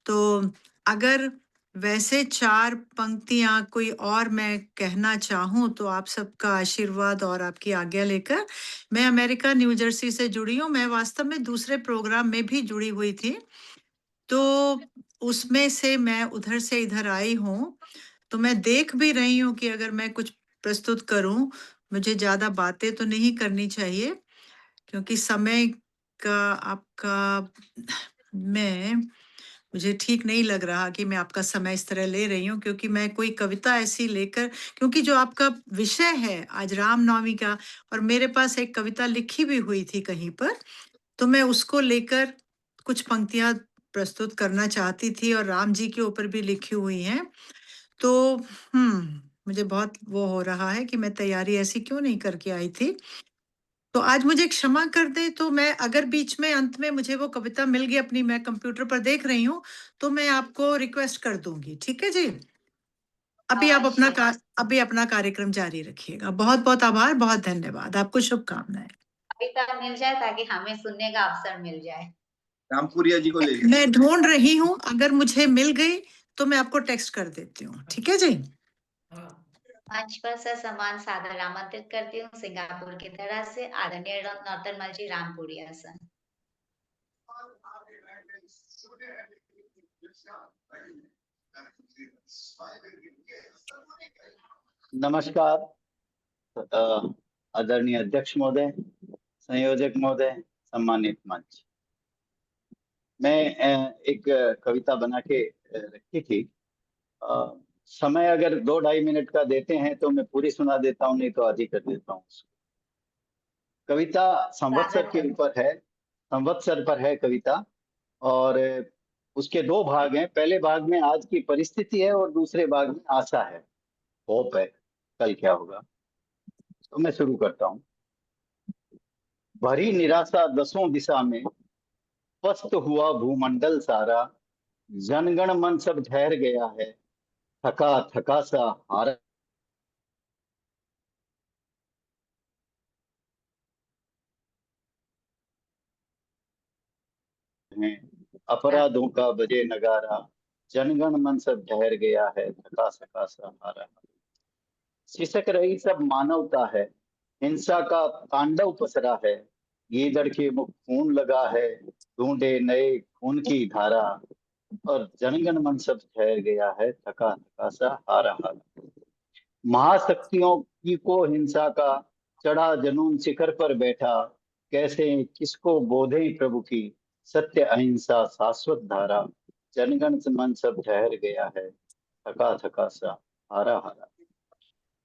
तो अगर वैसे 4 पंक्तियाँ कोई और मैं कहना चाहूँ तो आप सबका आशीर्वाद और आपकी आज्ञा लेकर। मैं अमेरिका न्यू जर्सी से जुड़ी हूँ। मैं वास्तव में दूसरे प्रोग्राम में भी जुड़ी हुई थी, तो उसमें से मैं उधर से इधर आई हूँ। तो मैं देख भी रही हूँ कि अगर मैं कुछ प्रस्तुत करूँ, मुझे ज़्यादा बातें तो नहीं करनी चाहिए, क्योंकि समय का आपका मुझे ठीक नहीं लग रहा कि मैं आपका समय इस तरह ले रही हूँ, क्योंकि मैं कोई कविता ऐसी लेकर, क्योंकि जो आपका विषय है आज रामनवमी का, और मेरे पास एक कविता लिखी भी हुई थी कहीं पर, तो मैं उसको लेकर कुछ पंक्तियाँ प्रस्तुत करना चाहती थी और राम जी के ऊपर भी लिखी हुई हैं। तो मुझे बहुत वो हो रहा है कि मैं तैयारी ऐसी क्यों नहीं करके आई थी। तो आज मुझे क्षमा कर दें, तो मैं अगर बीच में अंत में मुझे वो कविता मिल गई अपनी, मैं कंप्यूटर पर देख रही हूँ, तो मैं आपको रिक्वेस्ट कर दूंगी, ठीक है जी? अभी आप अभी अपना कार्यक्रम जारी रखिएगा। बहुत बहुत आभार, बहुत धन्यवाद, आपको शुभकामनाएं। कविता मिल जाए ताकि हमें सुनने का अवसर मिल जाए। रामपुरिया जी को ले लीजिए। मैं ढूंढ रही हूँ, अगर मुझे मिल गई तो मैं आपको टेक्स्ट कर देती हूँ, ठीक है जी? मंच पर ससम्मान सादर आमंत्रित करती हूँ सिंगापुर की तरफ से आदरणीय नौतनमल जी रामपुरिया सर। नमस्कार आदरणीय अध्यक्ष महोदय, संयोजक महोदय, सम्मानित मंच। मैं एक कविता बना के रखी थी। समय अगर 2-2.5 मिनट का देते हैं तो मैं पूरी सुना देता हूँ, नहीं तो आधी कर देता हूँ। कविता संवत्सर के ऊपर है, संवत्सर पर है कविता, और उसके 2 भाग हैं। पहले भाग में आज की परिस्थिति है और दूसरे भाग में आशा है, होप है कल क्या होगा। तो मैं शुरू करता हूँ। भरी निराशा दसों दिशा में, पस्त हुआ भूमंडल सारा, जनगण मन सब ठहर गया है, थका थका सा हारा है, अपराधों का बजे नगारा, जनगण मन सब ठहर गया है, थका थका सा हारा। सिसक रही सब मानवता है, हिंसा का तांडव पसरा है, गीदड़ के मुख खून लगा है, ढूंढे नए खून की धारा, और जनगण मन सब ठहर गया है, थका थका सा हारा हारा। महाशक्तियों की को हिंसा का चढ़ा जुनून शिखर पर बैठा, कैसे किसको बोधे प्रभु की सत्य अहिंसा शाश्वत धारा, जनगण मन सब ठहर गया है, थका थका सा हारा हारा।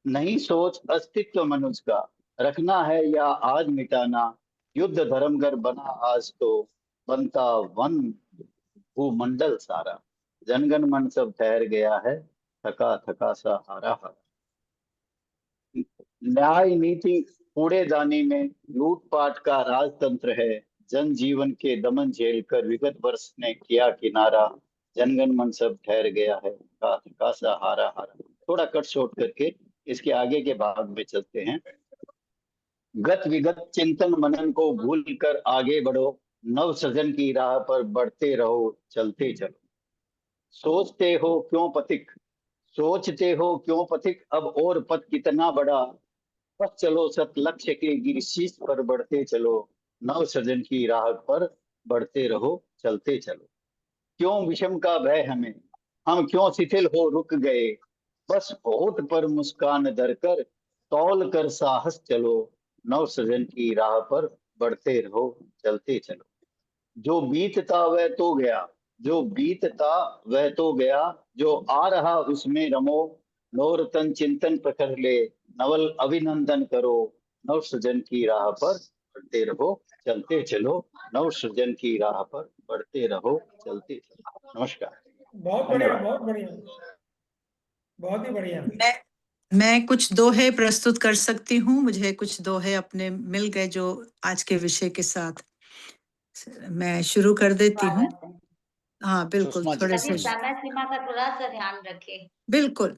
नहीं सोच अस्तित्व मनुष्य का, रखना है या आज मिटाना, युद्ध धर्मगर बना आज तो, बनता वन भूमंडल सारा, जनगण मन सब ठहर गया है, थका थका सा हारा हारा। न्याय नीति कूड़ेदानी में लूटपाट का राजतंत्र है, जनजीवन के दमन झेल कर विगत वर्ष ने किया किनारा, जनगण मन सब ठहर गया है, थका थका सा हारा हारा। थोड़ा कट शॉर्ट करके इसके आगे के भाग में चलते हैं। गत विगत चिंतन मनन को भूल कर आगे बढ़ो, नव सृजन की राह पर बढ़ते रहो, चलते चलो। सोचते हो क्यों पथिक, सोचते हो क्यों पथिक, अब और पथ कितना बड़ा, बस चलो सत लक्ष्य के गिरशीष पर बढ़ते चलो, नव सृजन की राह पर बढ़ते रहो, चलते चलो। क्यों विषम का भय हमें, हम क्यों शिथिल हो रुक गए, बस होठ पर मुस्कान धरकर तौल कर साहस चलो, नव सृजन की राह पर बढ़ते रहो चलते चलो। जो बीतता वह तो गया, जो बीतता वह तो गया, जो आ रहा उसमें रमो, नवरतन चिंतन प्रखर ले, नवल अभिनंदन करो, नव सृजन की राह पर बढ़ते रहो चलते चलो, नव सृजन की राह पर बढ़ते रहो चलते चलो। नमस्कार। बहुत बढ़िया, बहुत बढ़िया, बहुत ही बढ़िया। मैं कुछ दोहे प्रस्तुत कर सकती हूँ। मुझे कुछ दोहे अपने मिल गए जो आज के विषय के साथ। मैं शुरू कर देती हूँ। स्वागत है। हाँ बिल्कुल, थोड़े सभी से समय सीमा का थोड़ा सा ध्यान रखें। बिल्कुल।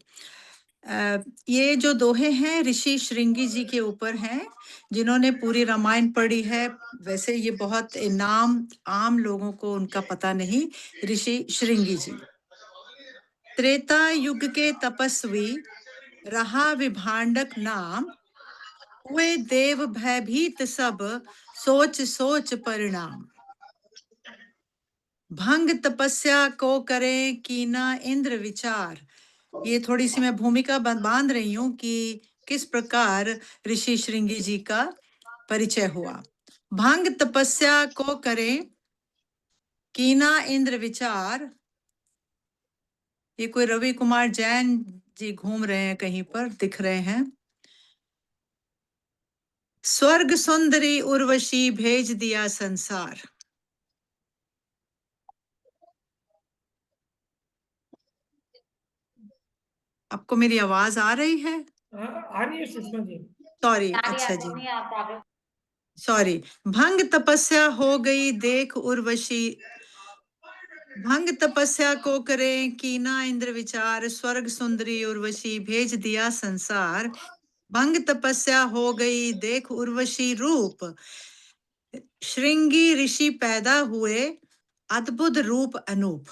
ये जो दोहे हैं ऋषि श्रृंगी जी के ऊपर हैं, जिन्होंने पूरी रामायण पढ़ी है। वैसे ये बहुत नाम आम लोगों को उनका पता नहीं। ऋषि श्रृंगी जी त्रेता युग के तपस्वी, रहा विभांडक नाम, हुए देव भयभीत सब, सोच सोच परिणाम। भंग तपस्या को करे कीना इंद्र विचार। ये थोड़ी सी मैं भूमिका बांध रही हूँ कि किस प्रकार ऋषि श्रृंगी जी का परिचय हुआ। भंग तपस्या को करे कीना इंद्र विचार। ये कोई रवि कुमार जैन जी घूम रहे हैं, कहीं पर दिख रहे हैं। स्वर्ग सुंदरी उर्वशी भेज दिया संसार। आपको मेरी आवाज आ रही है? आ रही है सुषमा जी। सॉरी, अच्छा जी, सॉरी। भंग तपस्या हो गई देख उर्वशी, भंग तपस्या को करे कीना इंद्र विचार, स्वर्ग सुंदरी उर्वशी भेज दिया संसार। भंग तपस्या हो गई देख उर्वशी रूप, श्रृंगी ऋषि पैदा हुए अद्भुत रूप अनूप।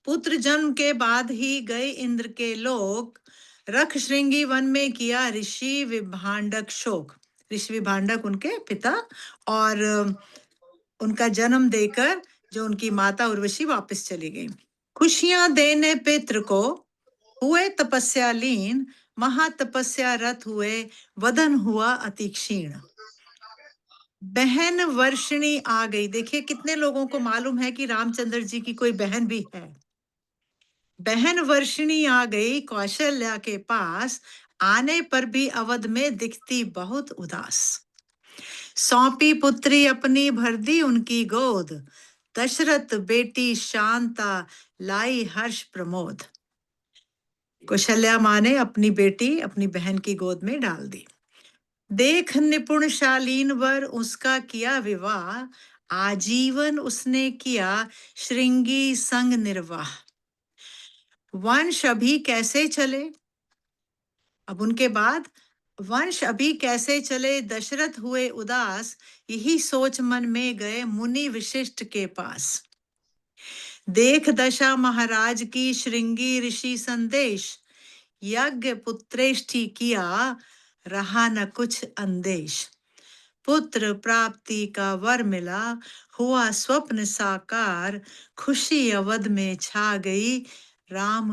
पुत्र जन्म के बाद ही गए इंद्र के लोक, रख श्रृंगी वन में किया ऋषि विभांडक शोक। ऋषि विभांडक उनके पिता, और उनका जन्म देकर जो उनकी माता उर्वशी वापस चली गई। खुशियां देने पितृ को हुए तपस्या लीन, महातपस्या रत हुए वदन हुआ अति क्षीण। बहन वर्षिणी आ गई। देखिए कितने लोगों को मालूम है कि रामचंद्र जी की कोई बहन भी है। बहन वर्षिणी आ गई कौशल्या के पास, आने पर भी अवध में दिखती बहुत उदास। सौंपी पुत्री अपनी भर दी उनकी गोद, दशरथ बेटी शांता लाई हर्ष प्रमोद। कौशल्या माँ ने अपनी बेटी अपनी बहन की गोद में डाल दी। देख निपुण शालीन वर उसका किया विवाह, आजीवन उसने किया श्रृंगी संग निर्वाह। वंश अभी कैसे चले, अब उनके बाद वंश अभी कैसे चले, दशरथ हुए उदास, यही सोच मन में गए मुनि विशिष्ट के पास। देख दशा महाराज की श्रृंगी ऋषि संदेश, यज्ञ पुत्रेष्टि किया रहा न कुछ अंदेश। पुत्र प्राप्ति का वर मिला हुआ स्वप्न साकार, खुशी अवध में छा गई राम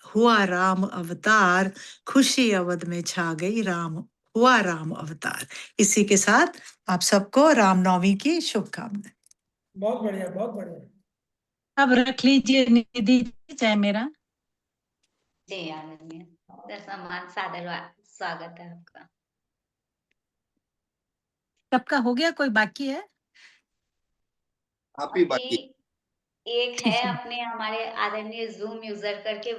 हुआ राम अवतार। खुशी अवध में छा गई हुआ राम अवतार। इसी के साथ आप सबको रामनवमी की शुभकामनाएं। बहुत बढ़िया, बहुत बढ़िया। अब रख लीजिए निधि चाहे मेरा। जी आदरणीय, सम्मान सादर स्वागत है आपका। सबका हो गया, कोई बाकी है? आप ही बाकी। एक है अपने हमारे आदरणीय जूम यूजर करके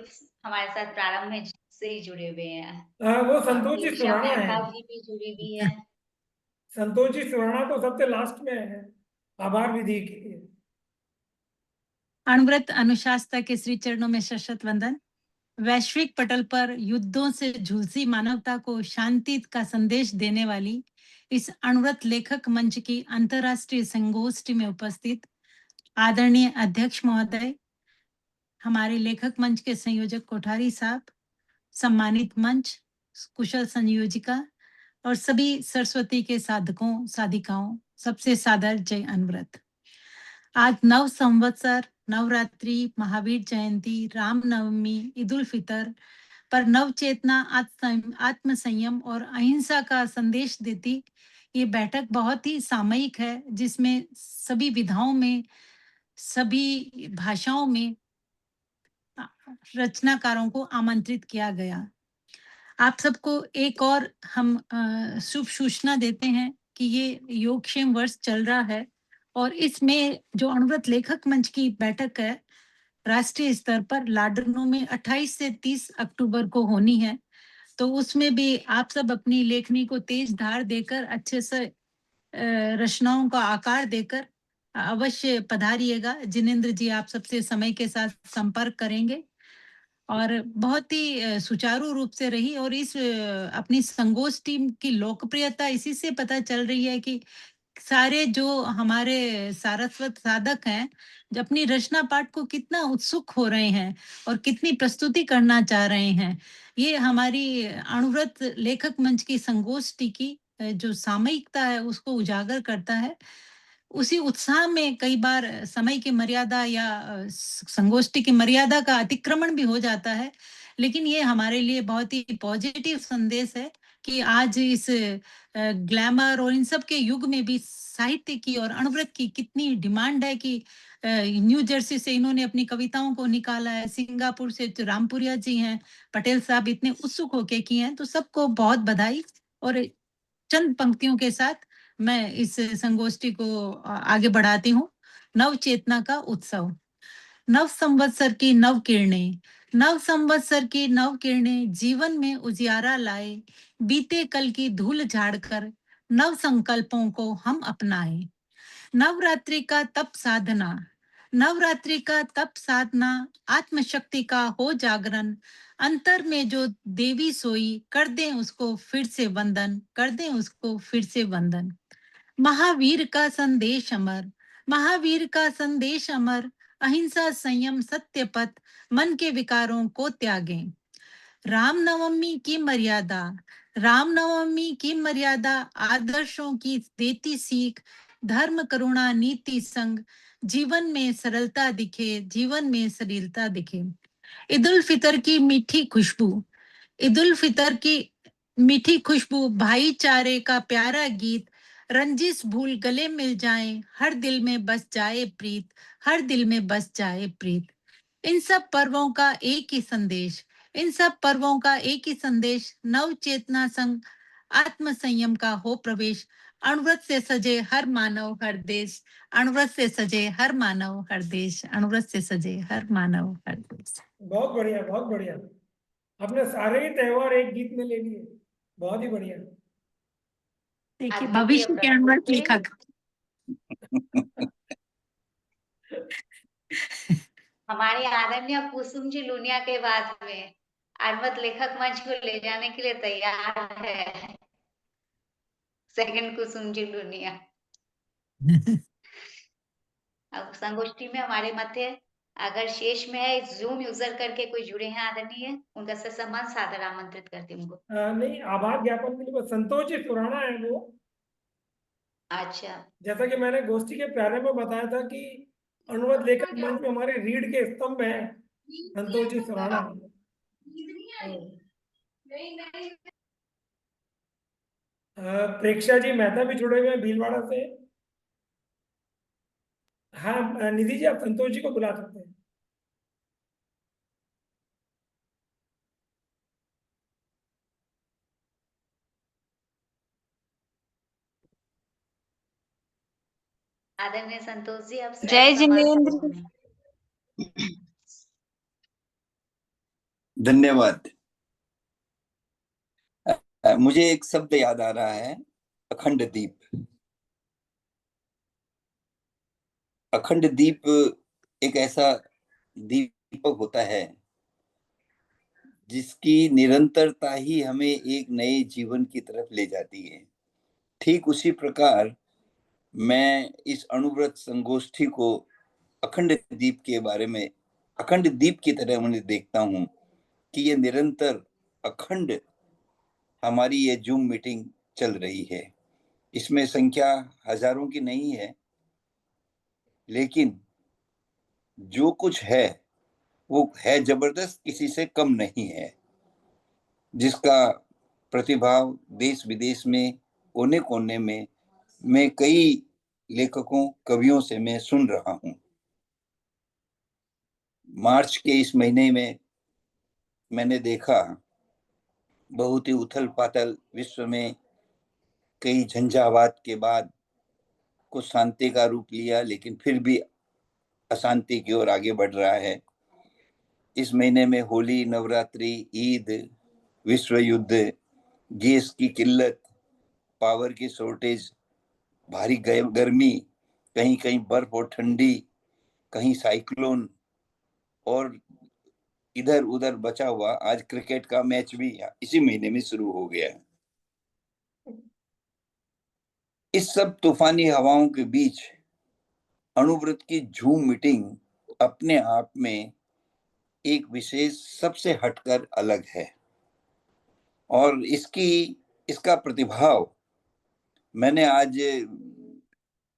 हमारे साथ प्रारंभ में से ही जुड़े हुए हैं। वो संतोष जी सुराणा है। जी भी जुड़ी हुई है। संतोष जी सुराणा तो सबसे लास्ट में है आभार विधि के लिए। अणुव्रत अनुशासता के श्री चरणों में शतशत वंदन। वैश्विक पटल पर युद्धों से झुलसी मानवता को शांति का संदेश देने वाली इस अणुव्रत लेखक मंच की अंतर्राष्ट्रीय संगोष्ठी में उपस्थित आदरणीय अध्यक्ष महोदय, हमारे लेखक मंच के संयोजक कोठारी साहब, सम्मानित मंच, कुशल संयोजिका और सभी सरस्वती के साधकों साधिकाओं, सबसे सादर जय अनव्रत। आज नव संवत्सर, नवरात्रि, महावीर जयंती, रामनवमी, ईद उल फितर पर नव चेतना, आत्म संयम और अहिंसा का संदेश देती ये बैठक बहुत ही सामयिक है, जिसमें सभी विधाओं में, सभी भाषाओं में रचनाकारों को आमंत्रित किया गया। आप सबको एक और हम शुभ सूचना देते हैं कि ये योगक्षेम वर्ष चल रहा है और इसमें जो अणुव्रत लेखक मंच की बैठक है राष्ट्रीय स्तर पर लाडरनो में 28 से 30 अक्टूबर को होनी है। तो उसमें भी आप सब अपनी लेखनी को तेज धार देकर, अच्छे से रचनाओं का आकार देकर अवश्य पधारिएगा। जिनेंद्र जी आप सबसे समय के साथ संपर्क करेंगे और बहुत ही सुचारू रूप से रही। और इस अपनी संगोष्ठी की लोकप्रियता इसी से पता चल रही है कि सारे जो हमारे सारस्वत साधक हैं, जो अपनी रचना पाठ को कितना उत्सुक हो रहे हैं और कितनी प्रस्तुति करना चाह रहे हैं। ये हमारी अणुव्रत लेखक मंच की संगोष्ठी की जो सामयिकता है उसको उजागर करता है। उसी उत्साह में कई बार समय की मर्यादा या संगोष्ठी की मर्यादा का अतिक्रमण भी हो जाता है, लेकिन ये हमारे लिए बहुत ही पॉजिटिव संदेश है कि आज इस ग्लैमर और इन सब के युग में भी साहित्य की और अणुव्रत की कितनी डिमांड है कि न्यू जर्सी से इन्होंने अपनी कविताओं को निकाला है, सिंगापुर से जो रामपुरिया जी हैं, पटेल साहब इतने उत्सुक होके किए हैं, तो सबको बहुत बधाई। और चंद पंक्तियों के साथ मैं इस संगोष्ठी को आगे बढ़ाती हूँ। नव चेतना का उत्सव। नव संवत्सर की नव किरणें, नव संवत्सर की नव किरणें जीवन में उजियारा लाए। बीते कल की धूल झाड़कर नव संकल्पों को हम अपनाएं। नवरात्रि का तप साधना, नवरात्रि का तप साधना, आत्मशक्ति का हो जागरण। अंतर में जो देवी सोई, कर दें उसको फिर से वंदन, कर दें उसको फिर से वंदन। महावीर का संदेश अमर, महावीर का संदेश अमर। अहिंसा संयम सत्य पथ, मन के विकारों को त्यागें। रामनवमी की मर्यादा, रामनवमी की मर्यादा आदर्शों की देती सीख। धर्म करुणा नीति संग, जीवन में सरलता दिखे, जीवन में सलीलता दिखे। ईद उल फितर की मीठी खुशबू, ईद उल फितर की मीठी खुशबू, भाईचारे का प्यारा गीत। रंजिश भूल गले मिल जाएं, हर दिल में बस जाए प्रीत, हर दिल में बस जाए प्रीत। इन सब पर्वों का एक ही संदेश, इन सब पर्वों का एक ही संदेश। नव चेतना संग आत्म संयम का हो प्रवेश। अणुव्रत से सजे हर मानव हर देश, अणुव्रत से सजे हर मानव हर देश, अणुव्रत से सजे हर मानव हर देश। बहुत बढ़िया, बहुत बढ़िया। आपने सारे ही त्योहार एक गीत में ले लिए, बहुत ही बढ़िया। देखिए भविष्य के अणुव्रत लेखक। हमारे आदरणीय कुसुम जी लुनिया के बाद में अणुव्रत लेखक मंच को ले जाने के लिए तैयार है सेकंड कुसुम जी लुनिया। अब संगोष्ठी में हमारे मध्य अगर शेष में है जूम यूजर करके कोई जुड़े हैं आदरणीय, उनका सम्मान सादर आमंत्रित करती हूँ उनको। नहीं, आभार ज्ञापन के लिए संतोष जी सुराणा है वो। अच्छा, जैसा कि मैंने गोष्ठी के प्रारंभ में बताया था कि अणुव्रत लेखक मंच में हमारे रीढ़ के स्तंभ है संतोष जी सुराणा। प्रेक्षा जी मेहता भी जुड़े हुए हैं भीलवाड़ा से। हाँ निधि जी, आप संतोष जी को बुला सकते हैं। आदरणीय संतोष जी, आप जय जिनेंद्र। धन्यवाद। मुझे एक शब्द याद आ रहा है, अखंड दीप। अखंड दीप एक ऐसा दीपक होता है जिसकी निरंतरता ही हमें एक नए जीवन की तरफ ले जाती है। ठीक उसी प्रकार मैं इस अणुव्रत संगोष्ठी को अखंड दीप के बारे में, अखंड दीप की तरह मैं देखता हूं कि ये निरंतर अखंड हमारी ये जूम मीटिंग चल रही है। इसमें संख्या हजारों की नहीं है, लेकिन जो कुछ है वो है जबरदस्त, किसी से कम नहीं है, जिसका प्रतिभाव देश विदेश में कोने कोने में मैं कई लेखकों कवियों से मैं सुन रहा हूं। मार्च के इस महीने में मैंने देखा बहुत ही उथल पाथल विश्व में कई झंझावात के बाद कुछ शांति का रूप लिया, लेकिन फिर भी अशांति की ओर आगे बढ़ रहा है। इस महीने में होली, नवरात्रि, ईद, विश्व युद्ध, गैस की किल्लत, पावर की शॉर्टेज, भारी गर्मी, कहीं कहीं बर्फ और ठंडी, कहीं साइक्लोन, और इधर उधर बचा हुआ आज क्रिकेट का मैच भी इसी महीने में शुरू हो गया है। इस सब तूफानी हवाओं के बीच अणुव्रत की झूम मीटिंग अपने आप में एक विशेष, सबसे हटकर अलग है, और इसका प्रतिभाव मैंने आज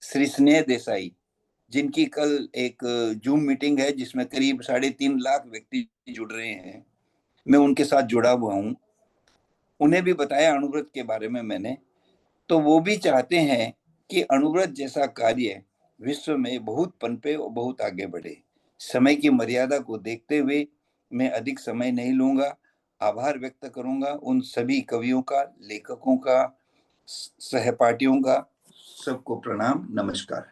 श्री स्नेह देसाई, जिनकी कल एक जूम मीटिंग है जिसमें करीब 3.5 लाख व्यक्ति जुड़ रहे हैं, मैं उनके साथ जुड़ा हुआ हूं, उन्हें भी बताया अणुव्रत के बारे में मैंने, तो वो भी चाहते हैं कि अणुव्रत जैसा कार्य विश्व में बहुत पनपे और बहुत आगे बढ़े। समय की मर्यादा को देखते हुए मैं अधिक समय नहीं लूंगा। आभार व्यक्त करूंगा उन सभी कवियों का, लेखकों का, सहपाठियों का। सबको प्रणाम, नमस्कार।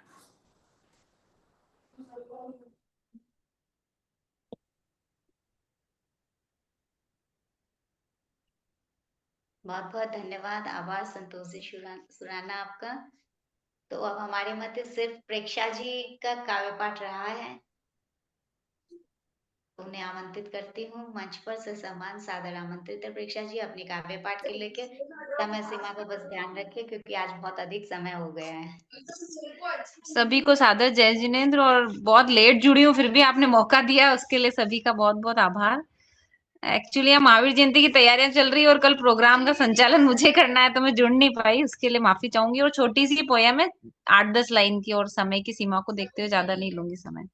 बहुत बहुत धन्यवाद, आभार संतोष जी सुराना आपका। तो अब हमारे मध्य सिर्फ प्रेक्षा जी का काव्य पाठ रहा है, उन्हें आमंत्रित करती हूँ मंच पर। ससम्मान सादर आमंत्रित है प्रेक्षा जी, अपने काव्य पाठ के लेके समय सीमा का बस ध्यान रखिए क्योंकि आज बहुत अधिक समय हो गया है। सभी को सादर जय जिनेंद्र, और बहुत लेट जुड़ी हूँ फिर भी आपने मौका दिया, उसके लिए सभी का बहुत बहुत आभार। एक्चुअली यहाँ महावीर जयंती की तैयारियां चल रही है और कल प्रोग्राम का संचालन मुझे करना है, तो मैं जुड़ नहीं पाई, उसके लिए माफी चाहूंगी। और छोटी सी पोयम है 8-10 लाइन की, और समय की सीमा को देखते हुए ज्यादा नहीं लूंगी समय।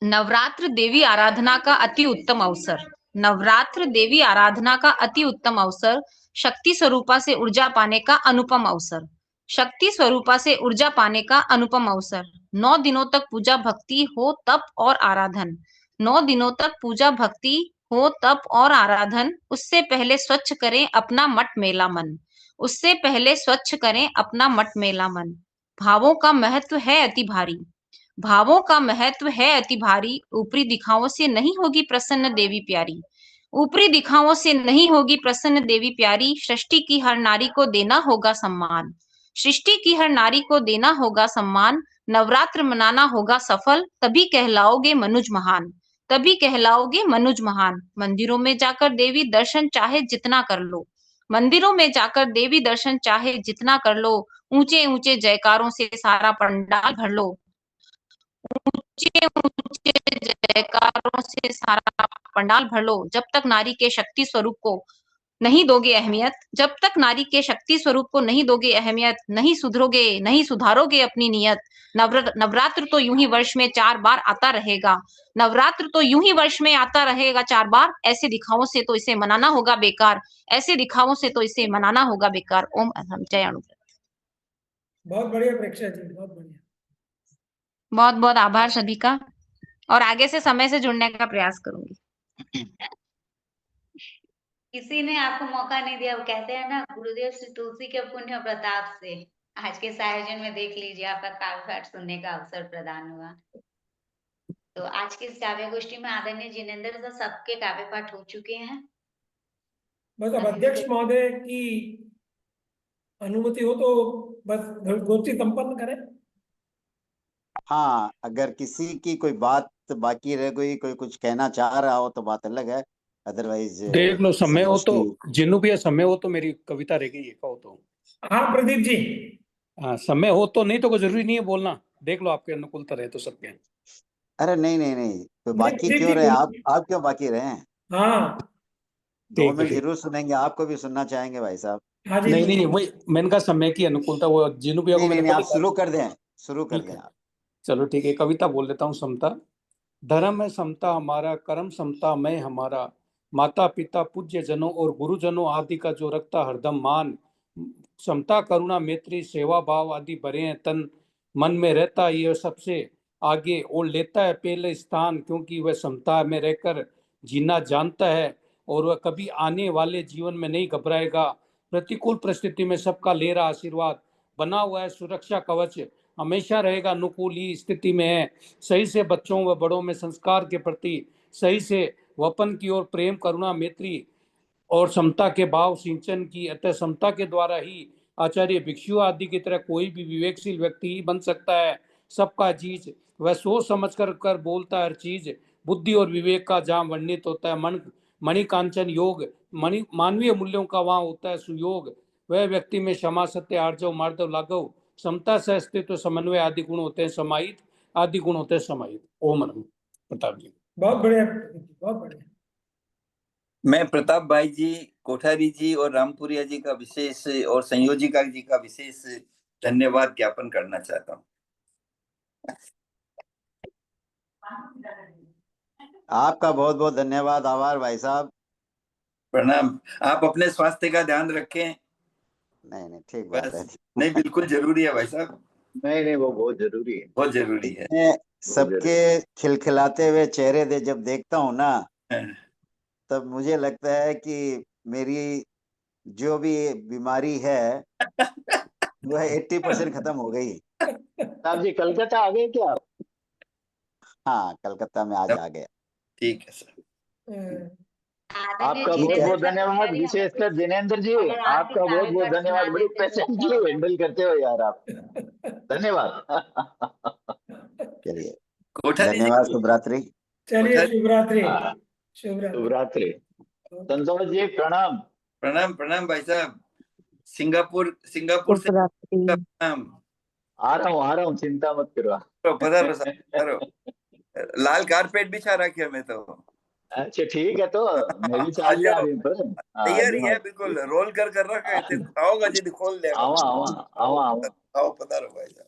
नवरात्र देवी आराधना का अति उत्तम अवसर। नवरात्र देवी आराधना का अति उत्तम अवसर, शक्ति स्वरूपा से ऊर्जा पाने का अनुपम अवसर। शक्ति स्वरूपा से ऊर्जा पाने का अनुपम अवसर। 9 दिनों तक पूजा भक्ति हो तप और आराधन। 9 दिनों तक पूजा भक्ति हो तप और आराधन। उससे पहले स्वच्छ करें अपना मठ मेला मन। उससे पहले स्वच्छ करें अपना मठ मेला मन। भावों का महत्व है अति भारी। भावों का महत्व है अति भारी। ऊपरी दिखावों से नहीं होगी प्रसन्न देवी प्यारी। ऊपरी दिखावों से नहीं होगी प्रसन्न देवी प्यारी। सृष्टि की हर नारी को देना होगा सम्मान। सृष्टि की हर नारी को देना होगा सम्मान। नवरात्र मनाना होगा सफल, तभी कहलाओगे मनुज महान। तभी कहलाओगे मनुज महान। मंदिरों में जाकर देवी दर्शन चाहे जितना कर लो। मंदिरों में जाकर देवी दर्शन चाहे जितना कर लो। ऊंचे ऊंचे जयकारों से सारा पंडाल भर लो। ऊंचे ऊंचे जयकारों से सारा पंडाल भर लो। जब तक नारी के शक्ति स्वरूप को नहीं दोगे अहमियत, जब तक नारी के शक्ति स्वरूप को नहीं दोगे अहमियत, नहीं सुधरोगे, नहीं सुधारोगे अपनी नियत। नवरात्र तो यूं ही वर्ष में 4 बार आता रहेगा। नवरात्र तो यूं ही वर्ष में आता रहेगा 4 बार। ऐसे दिखावों से तो इसे मनाना होगा बेकार। ऐसे दिखावों से तो इसे मनाना होगा बेकार। ओम जय अणुव्रत। बहुत बढ़िया प्रेक्षा जी, बहुत बढ़िया। बहुत बहुत आभार सभी का, और आगे से समय से जुड़ने का प्रयास करूंगी। किसी ने आपको मौका नहीं दिया, वो कहते हैं ना, गुरुदेव श्री तुलसी के पुण्य प्रताप से आज के इस आयोजन में देख लीजिए आपका काव्य पाठ सुनने का अवसर प्रदान हुआ। तो आज की इस काव्य गोष्ठी में आदरणीय जिनेंद्र सर सबके काव्य पाठ हो चुके हैं। बस अब अध्यक्ष महोदय की अनुमति हो तो बस गोष्ठी संपन्न करें। हाँ, अगर किसी की कोई बात बाकी रह गई, कोई कुछ कहना चाह रहा हो तो बात अलग है, अदरवाइज देख लो समय हो तो, जिन्नू भी समय हो तो मेरी कविता रह गई है, कहो तो। हाँ प्रदीप जी। हाँ समय हो तो, नहीं तो कोई जरूरी नहीं है बोलना, देख लो आपके अनुकूलता रहे तो सबके। अरे नहीं नहीं नहीं, तो बाकी क्यों रहे आप क्यों बाकी रहे हैं? हाँ 2 ठीक है, मिनट ठीक। जरूर सुनेंगे, आपको भी सुनना चाहेंगे भाई साहब। हाँ जी नहीं नहीं, वही मैंने कहा समय की अनुकूलता, वो जीनू भैया को नहीं मैंने नहीं, आप पढ़ी शुरू बात। कर दें, शुरू कर ठीक दें है, आप। चलो ठीक है, कविता बोल लेता हूँ। समता। धर्म है समता हमारा, कर्म समता मैं हमारा, माता पिता पूज्य जनों और गुरुजनों आदि का जो रखता हरदम मान, समता करुणा मैत्री सेवा भाव आदि भरे हैं तन, मन में रहता ये सबसे आगे और लेता है पहले स्थान, क्योंकि वह समता में रहकर जीना जानता है और वह कभी आने वाले जीवन में नहीं घबराएगा। प्रतिकूल परिस्थिति में सबका ले रहा आशीर्वाद, बना हुआ है सुरक्षा कवच, हमेशा रहेगा अनुकूल ही स्थिति में है। सही से बच्चों व बड़ों में संस्कार के प्रति, सही से वपन की ओर प्रेम करुणा मैत्री और समता के भाव सिंचन की, अतः समता के द्वारा ही आचार्य भिक्षु आदि की तरह कोई भी विवेकशील व्यक्ति ही बन सकता है। सबका चीज वह सोच समझ कर बोलता है हर चीज, बुद्धि और विवेक का जहाँ वर्णित होता है मन मणि कांचन योग, मणि मानवीय मूल्यों का वहाँ होता है सुयोग। वह व्यक्ति में क्षमा सत्य आर्जव मार्दव लाघव समता से अस्तित्व समन्वय आदि गुण होते हैं समाहित, आदि गुण होते हैं समाहित। ओम नमः। प्रताप जी। बहुत बढ़िया, बहुत बढ़िया। मैं प्रताप भाई जी, कोठारी जी और रामपुरिया जी का विशेष और संयोजिका जी का विशेष धन्यवाद ज्ञापन करना चाहता हूँ। आपका बहुत बहुत धन्यवाद, आभार भाई साहब। प्रणाम। आप अपने स्वास्थ्य का ध्यान रखें। नहीं नहीं, ठीक बात है। नहीं, बिल्कुल जरूरी है भाई साहब, नहीं नहीं, वो बहुत जरूरी है, बहुत जरूरी है। मैं सबके खिलखिलाते हुए चेहरे दे जब देखता हूँ ना, तब मुझे लगता है कि मेरी जो भी बीमारी है वो 80% खत्म हो गई। साहब जी कलकत्ता आ गए क्या आप? हाँ, कलकत्ता में आज आ गया। ठीक है सर। आपका बहुत बहुत धन्यवाद, विशेषकर जिनेंद्र जी, आपका बहुत बहुत धन्यवाद, बड़ी पेशेंटली हैंडल करते हो यार आप, धन्यवाद। चलिए, कोठारी धन्यवाद, जी, शुभ रात्रि। चलिए, शुभ रात्रि। शुभ शुभ रात्रि। संतोष जी प्रणाम। प्रणाम प्रणाम भाई साहब। सिंगापुर सिंगापुर से प्रणाम। आ रहा हूँ, चिंता मत करो। पधारो साहब, पधारो। लाल कारपेट बिछा रखी है मैं तो। अच्छा ठीक है, तो मैं भी आ चाल जाओ, आ रही हूँ। तैयारी है बिल्कुल, रोल कर रखा है। आओगा जी, खोल दे। आवा आओ पधारो भाई साहब।